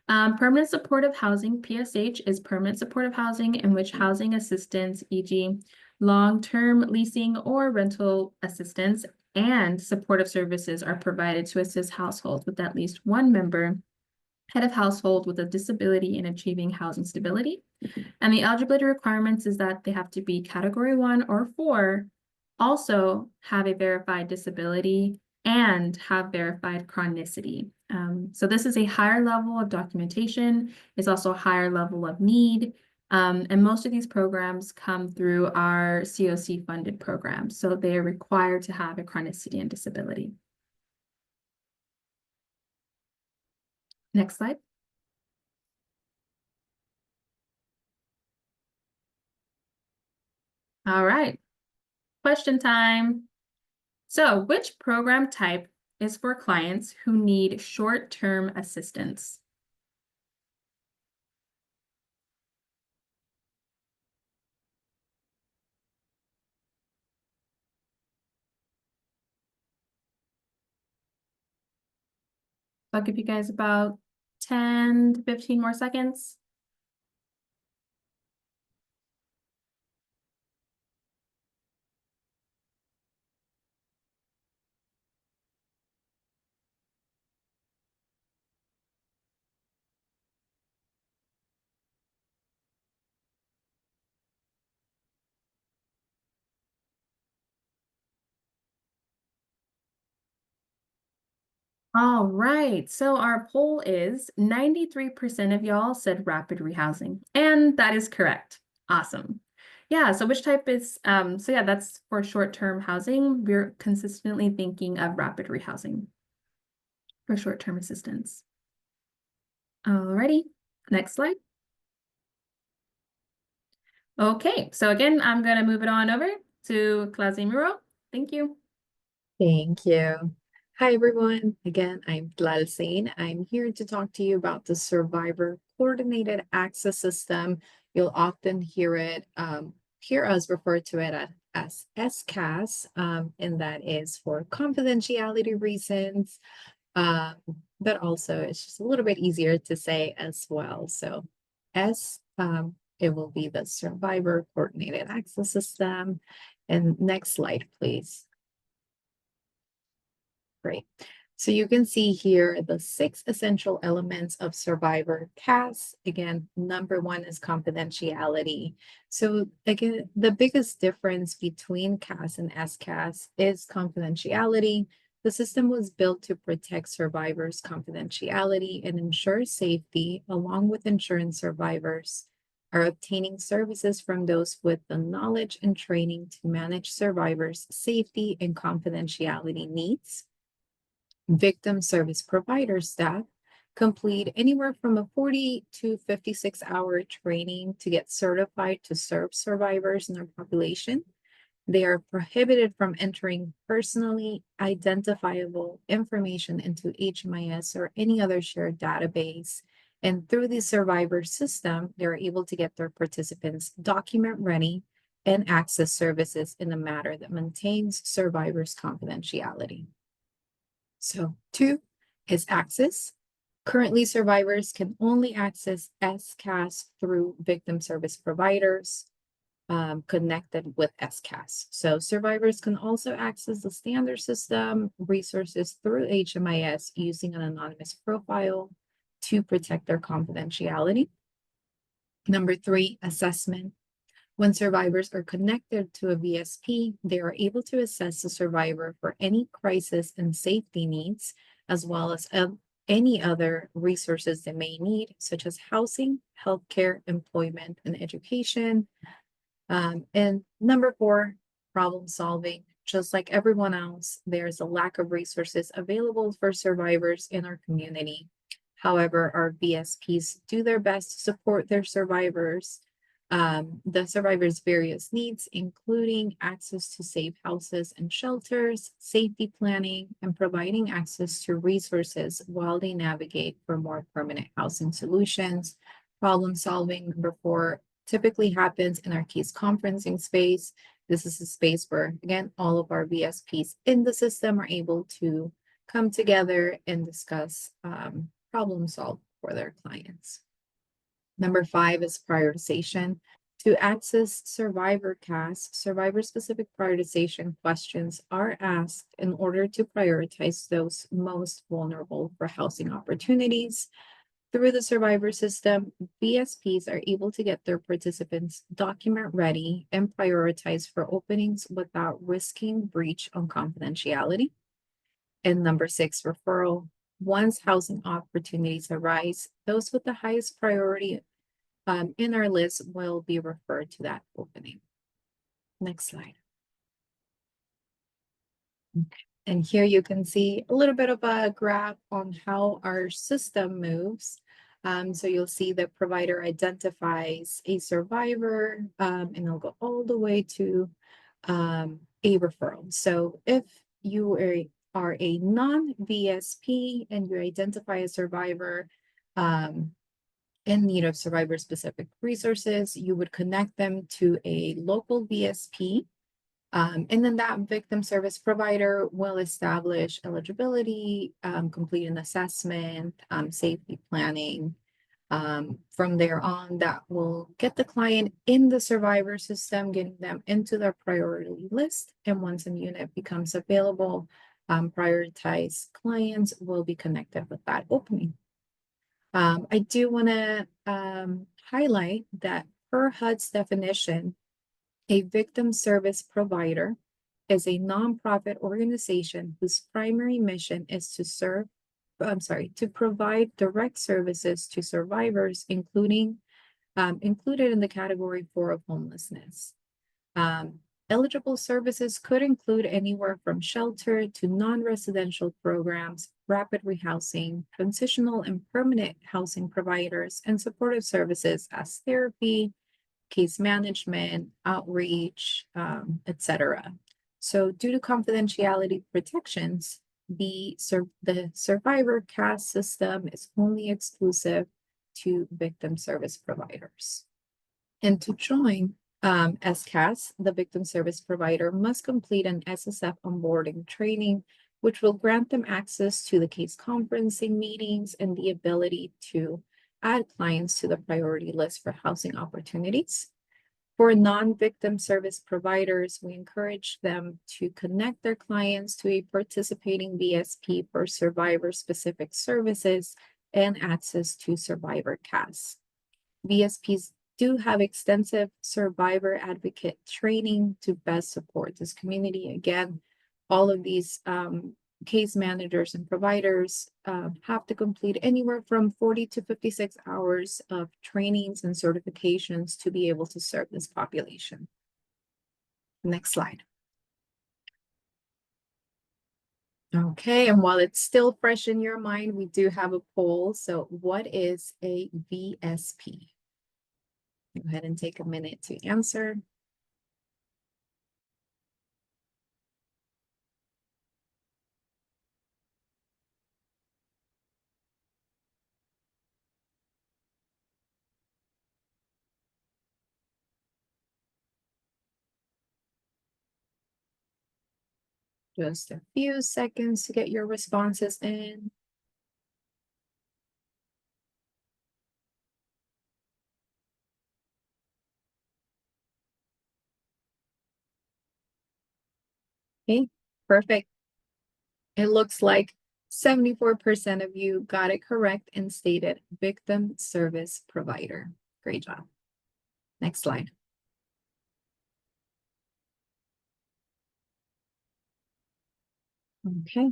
Permanent supportive housing, PSH, is permanent supportive housing in which housing assistance, e.g. long-term leasing or rental assistance and supportive services are provided to assist households with at least one member, head of household with a disability in achieving housing stability. And the eligibility requirements is that they have to be category 1 or 4, also have a verified disability, and have verified chronicity. So this is a higher level of documentation. It's also a higher level of need. And most of these programs come through our COC funded programs. So they are required to have a chronicity and disability. Next slide. All right, question time. So which program type is for clients who need short-term assistance? I'll give you guys about 10 to 15 more seconds. All right, so our poll is 93% of y'all said rapid rehousing, and that is correct. Awesome. Yeah, so which type is, so yeah, that's for short-term housing. We're consistently thinking of rapid rehousing for short-term assistance. Alrighty, next slide. Okay, so again, I'm gonna move it on over to Claudia Muro. Thank you. Thank you. Hi, everyone. Again, I'm Tlalsane. I'm here to talk to you about the Survivor Coordinated Access System. You'll often hear us refer to it as S-CAS, and that is for confidentiality reasons, but also it's just a little bit easier to say as well. So it will be the Survivor Coordinated Access System. And next slide, please. Great. So you can see here the 6 essential elements of Survivor CAS. Again, number 1 is confidentiality. So again, the biggest difference between CAS and S-CAS is confidentiality. The system was built to protect survivors' confidentiality and ensure safety, along with ensuring survivors are obtaining services from those with the knowledge and training to manage survivors' safety and confidentiality needs. Victim service provider staff complete anywhere from a 40 to 56-hour training to get certified to serve survivors in their population. They are prohibited from entering personally identifiable information into HMIS or any other shared database. And through the survivor system, they're able to get their participants document ready and access services in a manner that maintains survivors' confidentiality. So 2 is access. Currently, survivors can only access S-CAS through victim service providers connected with S-CAS. So survivors can also access the standard system resources through HMIS using an anonymous profile to protect their confidentiality. Number 3, assessment. When survivors are connected to a VSP, they are able to assess the survivor for any crisis and safety needs, as well as any other resources they may need, such as housing, healthcare, employment, and education. And number 4, problem solving. Just like everyone else, there's a lack of resources available for survivors in our community. However, our VSPs do their best to support their survivors, the survivors' various needs, including access to safe houses and shelters, safety planning, and providing access to resources while they navigate for more permanent housing solutions. Problem solving, number 4, typically happens in our case conferencing space. This is a space where, again, all of our VSPs in the system are able to come together and discuss problem solve for their clients. Number 5 is prioritization. To access Survivor CAS, survivor-specific prioritization questions are asked in order to prioritize those most vulnerable for housing opportunities. Through the survivor system, VSPs are able to get their participants document ready and prioritize for openings without risking breach on confidentiality. And number 6, referral. Once housing opportunities arise, those with the highest priority in our list will be referred to that opening. Next slide. Okay. And here you can see a little bit of a graph on how our system moves. So you'll see the provider identifies a survivor, and it'll go all the way to a referral. So if you are a non-VSP and you identify a survivor in need of survivor-specific resources, you would connect them to a local VSP. And then that victim service provider will establish eligibility, complete an assessment, safety planning. From there on, that will get the client in the survivor system, getting them into their priority list. And once a unit becomes available, prioritized clients will be connected with that opening. I do want to highlight that per HUD's definition, a victim service provider is a nonprofit organization whose primary mission is to provide direct services to survivors, including included in the category 4 of homelessness. Eligible services could include anywhere from shelter to non-residential programs, rapid rehousing, transitional and permanent housing providers, and supportive services as therapy, case management, outreach, etc. So due to confidentiality protections, the survivor CAS system is only exclusive to victim service providers. And to join S-CAS, the victim service provider must complete an SSF onboarding training, which will grant them access to the case conferencing meetings and the ability to add clients to the priority list for housing opportunities. For non-victim service providers, we encourage them to connect their clients to a participating VSP for survivor-specific services and access to Survivor CAS. VSPs do have extensive survivor advocate training to best support this community. Again, all of these case managers and providers have to complete anywhere from 40 to 56 hours of trainings and certifications to be able to serve this population. Next slide. Okay, and while it's still fresh in your mind, we do have a poll. So what is a VSP? Go ahead and take a minute to answer. Just a few seconds to get your responses in. Okay, perfect. It looks like 74% of you got it correct and stated victim service provider. Great job. Next slide. Okay,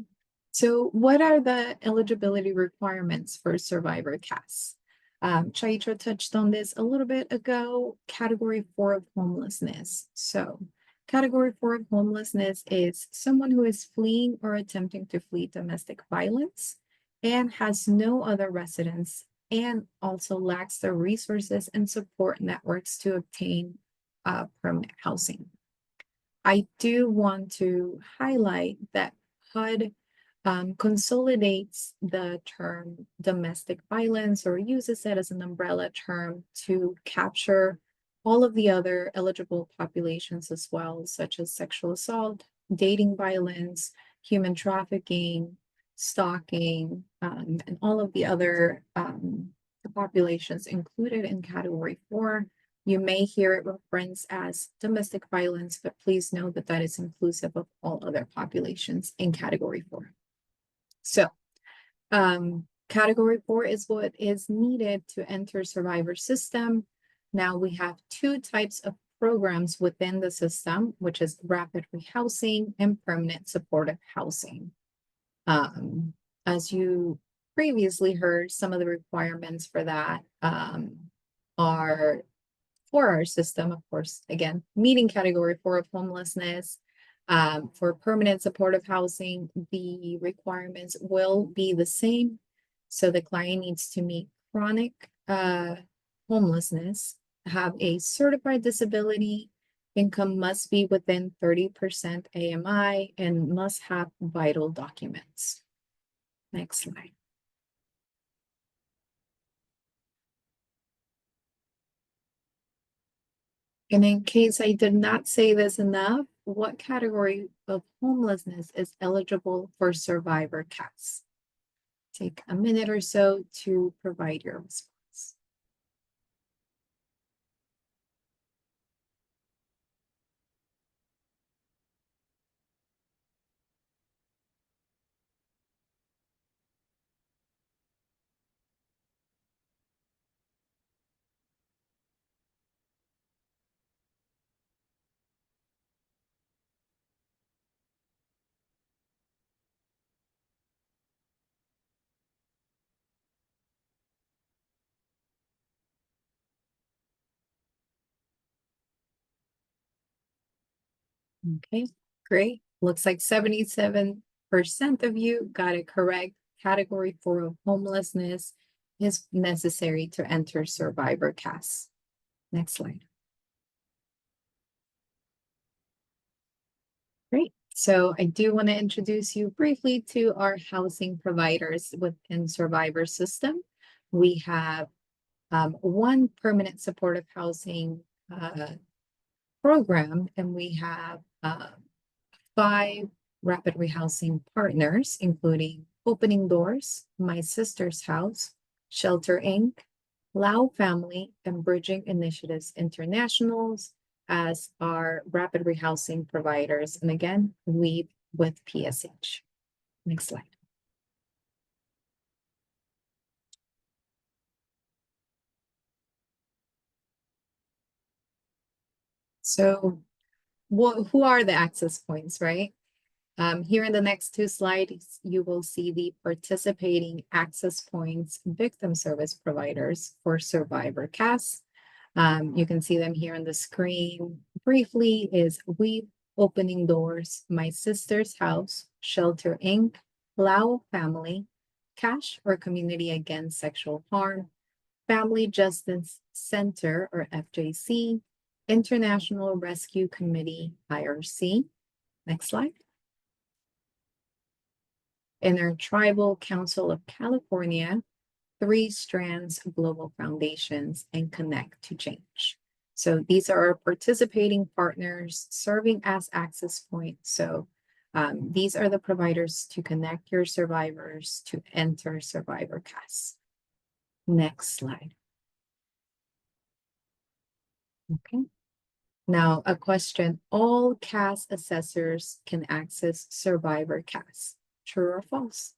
so what are the eligibility requirements for survivor CAS? Chaitra touched on this a little bit ago, category 4 of homelessness. So category 4 of homelessness is someone who is fleeing or attempting to flee domestic violence and has no other residence and also lacks the resources and support networks to obtain permanent housing. I do want to highlight that HUD consolidates the term domestic violence or uses it as an umbrella term to capture all of the other eligible populations as well, such as sexual assault, dating violence, human trafficking, stalking, and all of the other populations included in category 4. You may hear it referenced as domestic violence, but please know that that is inclusive of all other populations in category 4. So, category 4 is what is needed to enter survivor system. Now we have 2 types of programs within the system, which is rapid rehousing and permanent supportive housing. As you previously heard, some of the requirements for that are for our system, of course, again, meeting category 4 of homelessness. For permanent supportive housing, the requirements will be the same. So the client needs to meet chronic homelessness, have a certified disability, income must be within 30% AMI, and must have vital documents. Next slide. And in case I did not say this enough, what category of homelessness is eligible for survivor CAS? Take a minute or so to provide your response. Okay, great. Looks like 77% of you got it correct. Category 4 of homelessness is necessary to enter survivor CAS. Next slide. Great. So I do want to introduce you briefly to our housing providers within survivor system. We have 1 permanent supportive housing program, and we have 5 rapid rehousing partners, including Opening Doors, My Sister's House, Shelter Inc., Lao Family, and Bridging Initiatives Internationals as our rapid rehousing providers. And again, we with PSH. Next slide. So who are the access points, right? Here in the next 2 slides, you will see the participating access points victim service providers for survivor CAS. You can see them here on the screen. Briefly is We Opening Doors, My Sister's House, Shelter Inc., Lao Family, CASH or Community Against Sexual Harm, Family Justice Center or FJC, International Rescue Committee, IRC. Next slide. Intertribal Council of California, 3 Strands Global Foundations, and Connect to Change. So these are our participating partners serving as access points. So these are the providers to connect your survivors to enter survivor CAS. Next slide. Okay. Now a question, all CAS assessors can access survivor CAS. True or false?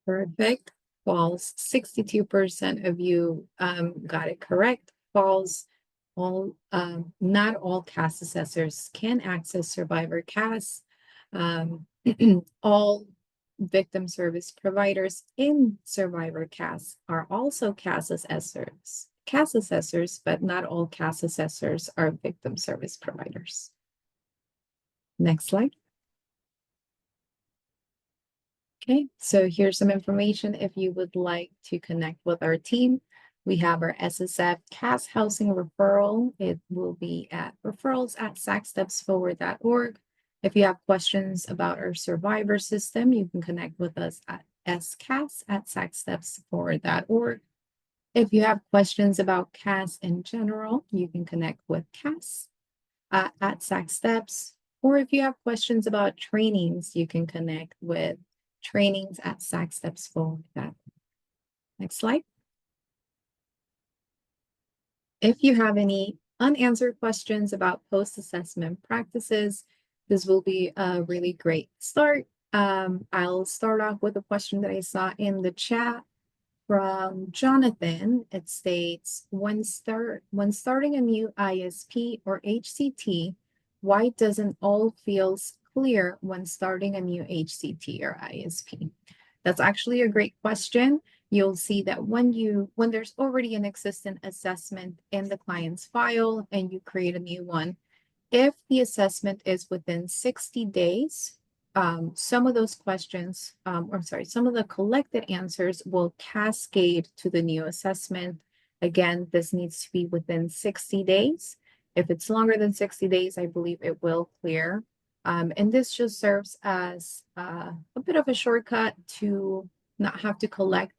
Perfect. False. 62% of you got it correct. False. Not all CAS assessors can access survivor CAS. All victim service providers in survivor CAS are also CAS assessors, but not all CAS assessors are victim service providers. Next slide. Okay, so here's some information if you would like to connect with our team. We have our SSF CAS housing referral. It will be at referrals@sacstepsforward.org. If you have questions about our survivor system, you can connect with us at S-CAS@sacstepsforward.org. If you have questions about CAS in general, you can connect with CAS at SacSteps. Or if you have questions about trainings, you can connect with trainings@sacstepsforward.org. Next slide. If you have any unanswered questions about post-assessment practices, this will be a really great start. I'll start off with a question that I saw in the chat from Jonathan. It states, when starting a new ISP or HCT, why doesn't all fields clear when starting a new HCT or ISP? That's actually a great question. You'll see that when there's already an existing assessment in the client's file and you create a new one, if the assessment is within 60 days, some of those questions, some of the collected answers will cascade to the new assessment. Again, this needs to be within 60 days. If it's longer than 60 days, I believe it will clear. And this just serves as a bit of a shortcut to not have to collect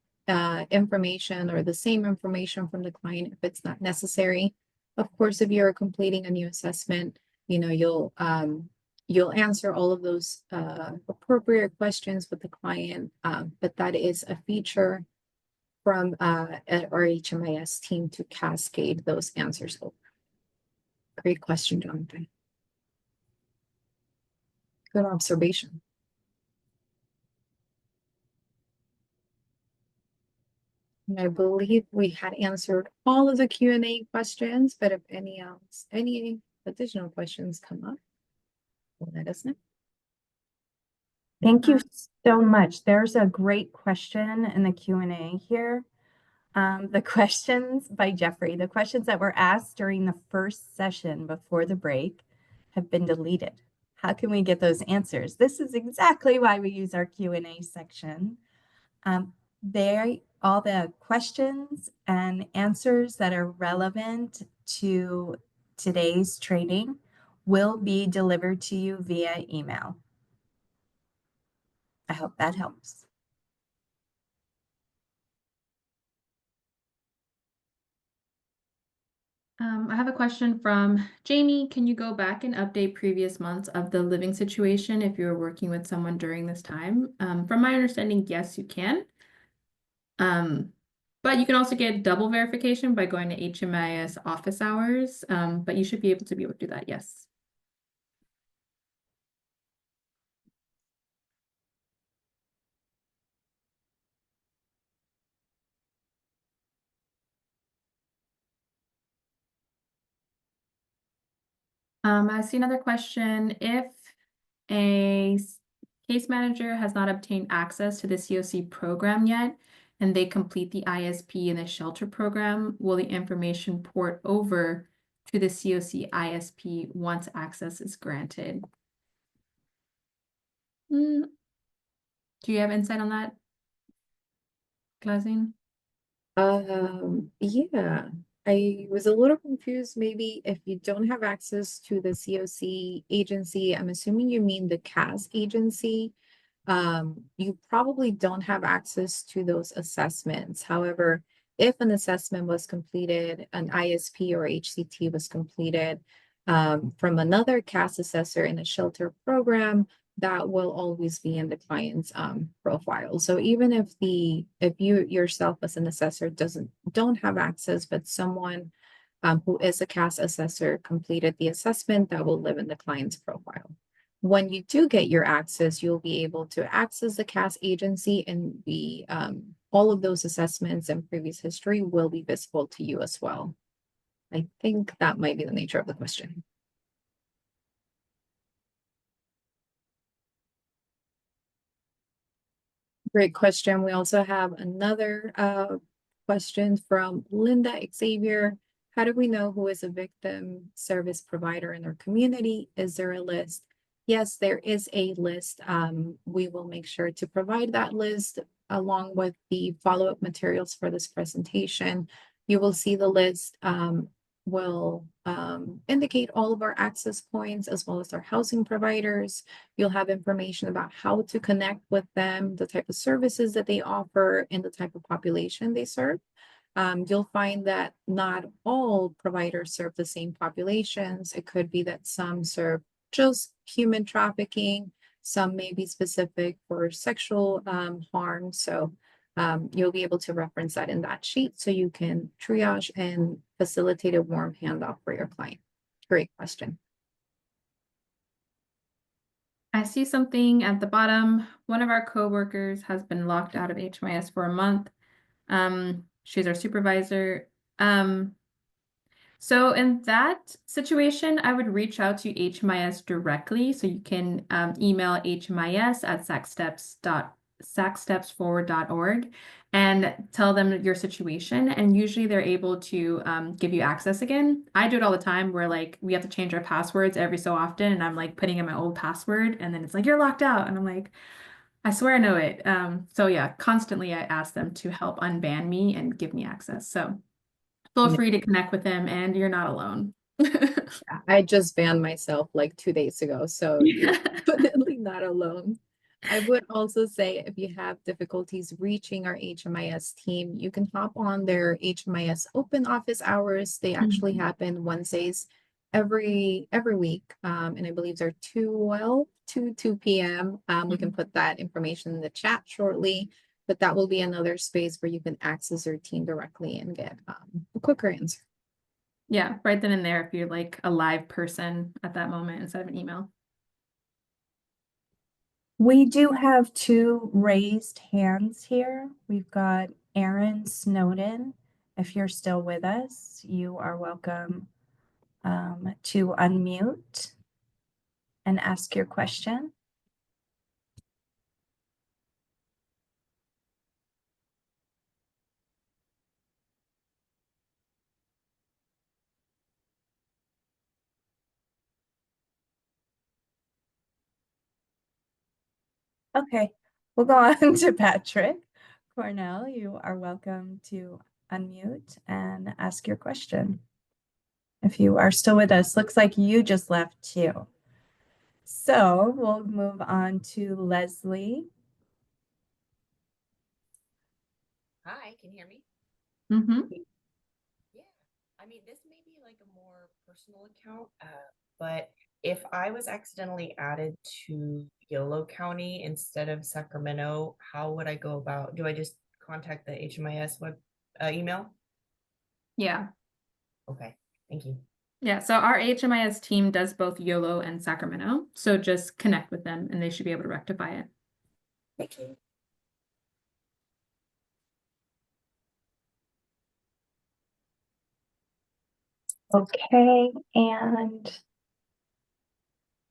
information or the same information from the client if it's not necessary. Of course, if you're completing a new assessment, you'll answer all of those appropriate questions with the client, but that is a feature from our HMIS team to cascade those answers over. Great question, Jonathan. Good observation. And I believe we had answered all of the Q&A questions, but if any additional questions come up, let us know. Thank you so much. There's a great question in the Q&A here. The questions by Jeffrey, the questions that were asked during the first session before the break have been deleted. How can we get those answers? This is exactly why we use our Q&A section. All the questions and answers that are relevant to today's training will be delivered to you via email. I hope that helps. I have a question from Jamie. Can you go back and update previous months of the living situation if you were working with someone during this time? From my understanding, yes, you can. But you can also get double verification by going to HMIS office hours. But you should be able to do that, yes. I see another question. If a case manager has not obtained access to the COC program yet, and they complete the ISP in the shelter program, will the information port over to the COC ISP once access is granted? Do you have insight on that, Glazine? Yeah, I was a little confused. Maybe if you don't have access to the COC agency, I'm assuming you mean the CAS agency. You probably don't have access to those assessments. However, if an assessment was completed, an ISP or HCT was completed from another CAS assessor in a shelter program, that will always be in the client's profile. So even if you yourself as an assessor don't have access, but someone who is a CAS assessor completed the assessment, that will live in the client's profile. When you do get your access, you'll be able to access the CAS agency, and be all of those assessments and previous history will be visible to you as well. I think that might be the nature of the question. Great question. We also have another question from Linda Xavier. How do we know who is a victim service provider in our community? Is there a list? Yes, there is a list. We will make sure to provide that list along with the follow-up materials for this presentation. You will see the list will indicate all of our access points as well as our housing providers. You'll have information about how to connect with them, the type of services that they offer, and the type of population they serve. You'll find that not all providers serve the same populations. It could be that some serve just human trafficking, some may be specific for sexual harm. So you'll be able to reference that in that sheet so you can triage and facilitate a warm handoff for your client. Great question. I see something at the bottom. One of our coworkers has been locked out of HMIS for a month. She's our supervisor. So in that situation, I would reach out to HMIS directly. So you can email hmis@sacstepsforward.org and tell them your situation. And usually they're able to give you access again. I do it all the time where like we have to change our passwords every so often. And I'm like putting in my old password and then it's like, you're locked out. And I'm like, I swear I know it. So yeah, constantly I ask them to help unban me and give me access. So feel free to connect with them and you're not alone. I just banned myself like 2 days ago, so you're definitely not alone. I would also say if you have difficulties reaching our HMIS team, you can hop on their HMIS open office hours. They actually happen Wednesdays every week. And I believe they're 2 to 2 p.m. We can put that information in the chat shortly, but that will be another space where you can access your team directly and get a quicker answer. Yeah, right then and there if you're like a live person at that moment instead of an email. We do have 2 raised hands here. We've got Aaron Snowden. If you're still with us, you are welcome to unmute and ask your question. Okay, we'll go on to Patrick Cornell. You are welcome to unmute and ask your question. If you are still with us, looks like you just left too. So we'll move on to Leslie. Hi, can you hear me? Yeah, I mean, this may be like a more personal account, but if I was accidentally added to Yolo County instead of Sacramento, how would I go about? Do I just contact the HMIS web email? Yeah. Okay, thank you. Yeah, so our HMIS team does both YOLO and Sacramento. So just connect with them and they should be able to rectify it. Thank you. Okay, and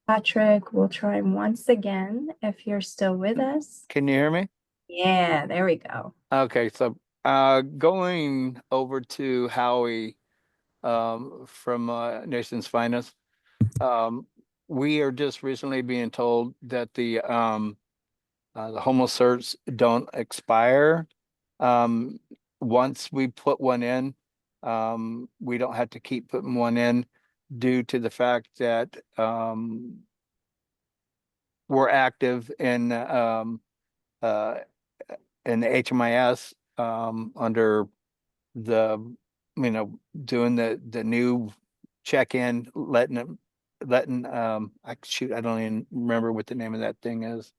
Patrick, we'll try once again if you're still with us. Can you hear me? Yeah, there we go. Okay, so going over to Howie from Nation's Finest, we are just recently being told that the homo certs don't expire. Once we put one in, we don't have to keep putting one in due to the fact that we're active in the HMIS under the doing the new check-in, letting I don't even remember what the name of that thing is.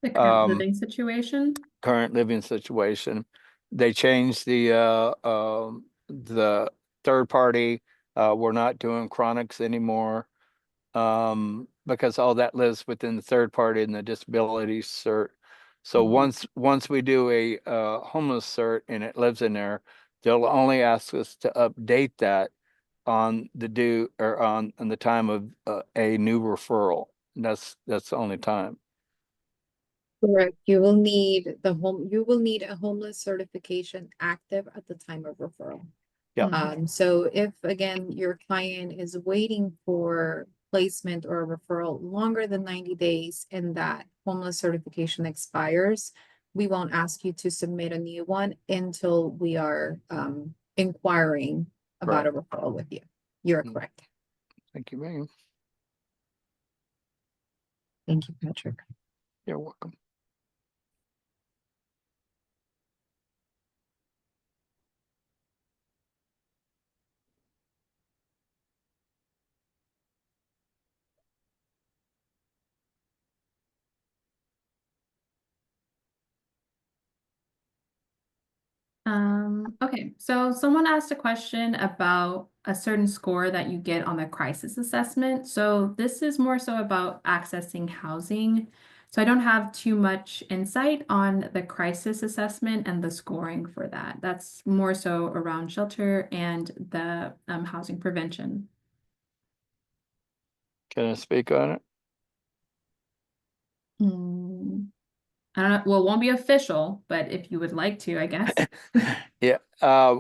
The current living situation. Current living situation. They changed the third party. We're not doing chronics anymore. because all that lives within the third party and the disability cert. So once we do a homeless cert and it lives in there, they'll only ask us to update that on the due or on the time of a new referral. And that's the only time. Correct. You will need a homeless certification active at the time of referral. Yeah. So if again, your client is waiting for placement or a referral longer than 90 days and that homeless certification expires, we won't ask you to submit a new one until we are inquiring about a referral with you. You're correct. Thank you, ma'am. Thank you, Patrick. You're welcome. Okay, so someone asked a question about a certain score that you get on the crisis assessment. So this is more so about accessing housing. So I don't have too much insight on the crisis assessment and the scoring for that. That's more so around shelter and the housing prevention. Can I speak on it? I don't know. Well, it won't be official, but if you would like to, I guess. Yeah.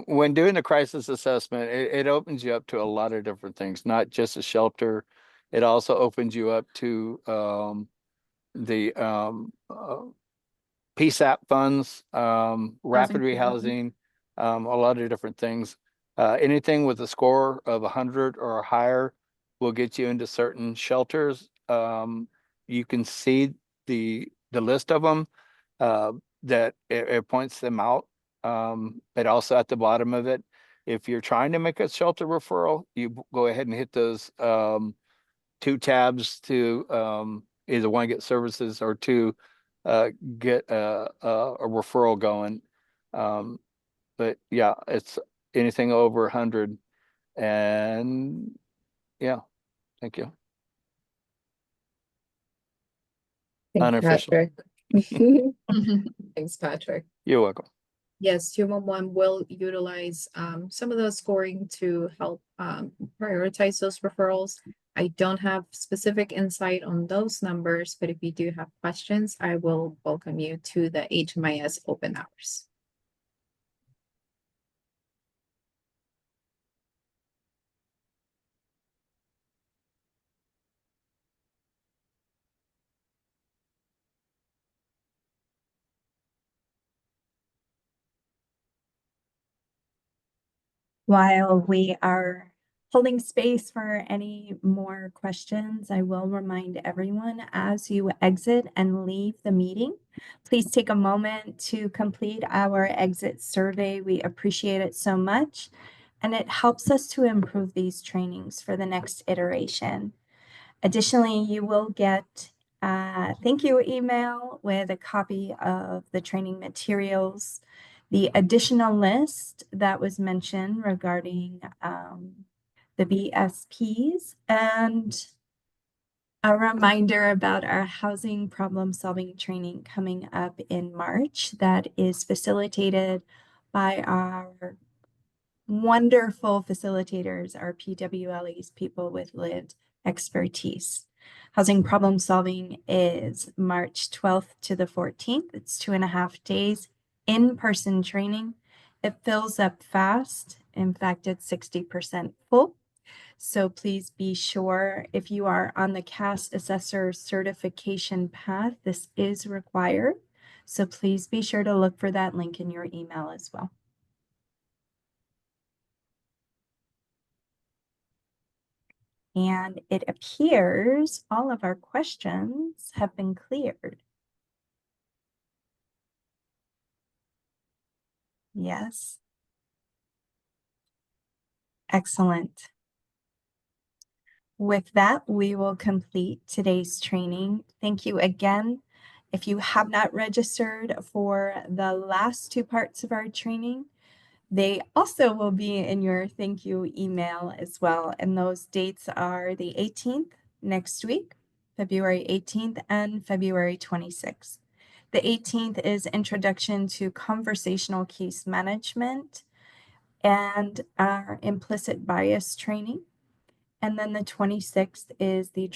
When doing the crisis assessment, it opens you up to a lot of different things, not just a shelter. It also opens you up to the PSAP funds, rapid rehousing, a lot of different things. Anything with a score of 100 or higher will get you into certain shelters. You can see the list of them, that it points them out. But also at the bottom of it, if you're trying to make a shelter referral, you go ahead and hit those two tabs to either one, get services, or two, get a referral going. But yeah, it's anything over 100. And yeah, thank you. Thanks, Unofficial. Patrick. Thanks, Patrick. You're welcome. Yes, 211 will utilize some of the scoring to help prioritize those referrals. I don't have specific insight on those numbers, but if you do have questions, I will welcome you to the HMIS open hours. While we are holding space for any more questions, I will remind everyone as you exit and leave the meeting, please take a moment to complete our exit survey. We appreciate it so much, and it helps us to improve these trainings for the next iteration. Additionally, you will get a thank you email with a copy of the training materials, the additional list that was mentioned regarding the BSPs, and a reminder about our housing problem solving training coming up in March that is facilitated by our wonderful facilitators, our PWLEs, people with lived expertise. Housing problem solving is March 12th to the 14th. It's 2.5 days in-person training. It fills up fast. In fact, it's 60% full. So please be sure, if you are on the CAS Assessor certification path, this is required. So please be sure to look for that link in your email as well. And it appears all of our questions have been cleared. Yes. Excellent. With that, we will complete today's training. Thank you again. If you have not registered for the last two parts of our training, they also will be in your thank you email as well. And those dates are the 18th next week February 18th, and February 26th. The 18th is Introduction to Conversational Case Management and our Implicit Bias Training. And then the 26th is the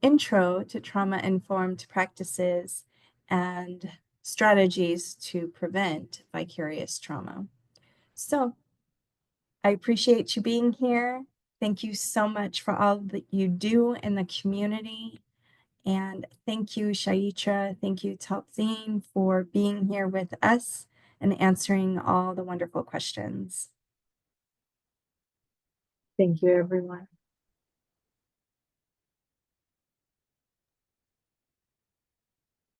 Intro to Trauma-Informed Practices and Strategies to Prevent Vicarious Trauma. So I appreciate you being here. Thank you so much for all that you do in the community. And thank you, Shaitra. Thank you, Talzeen, for being here with us and answering all the wonderful questions. Thank you, everyone.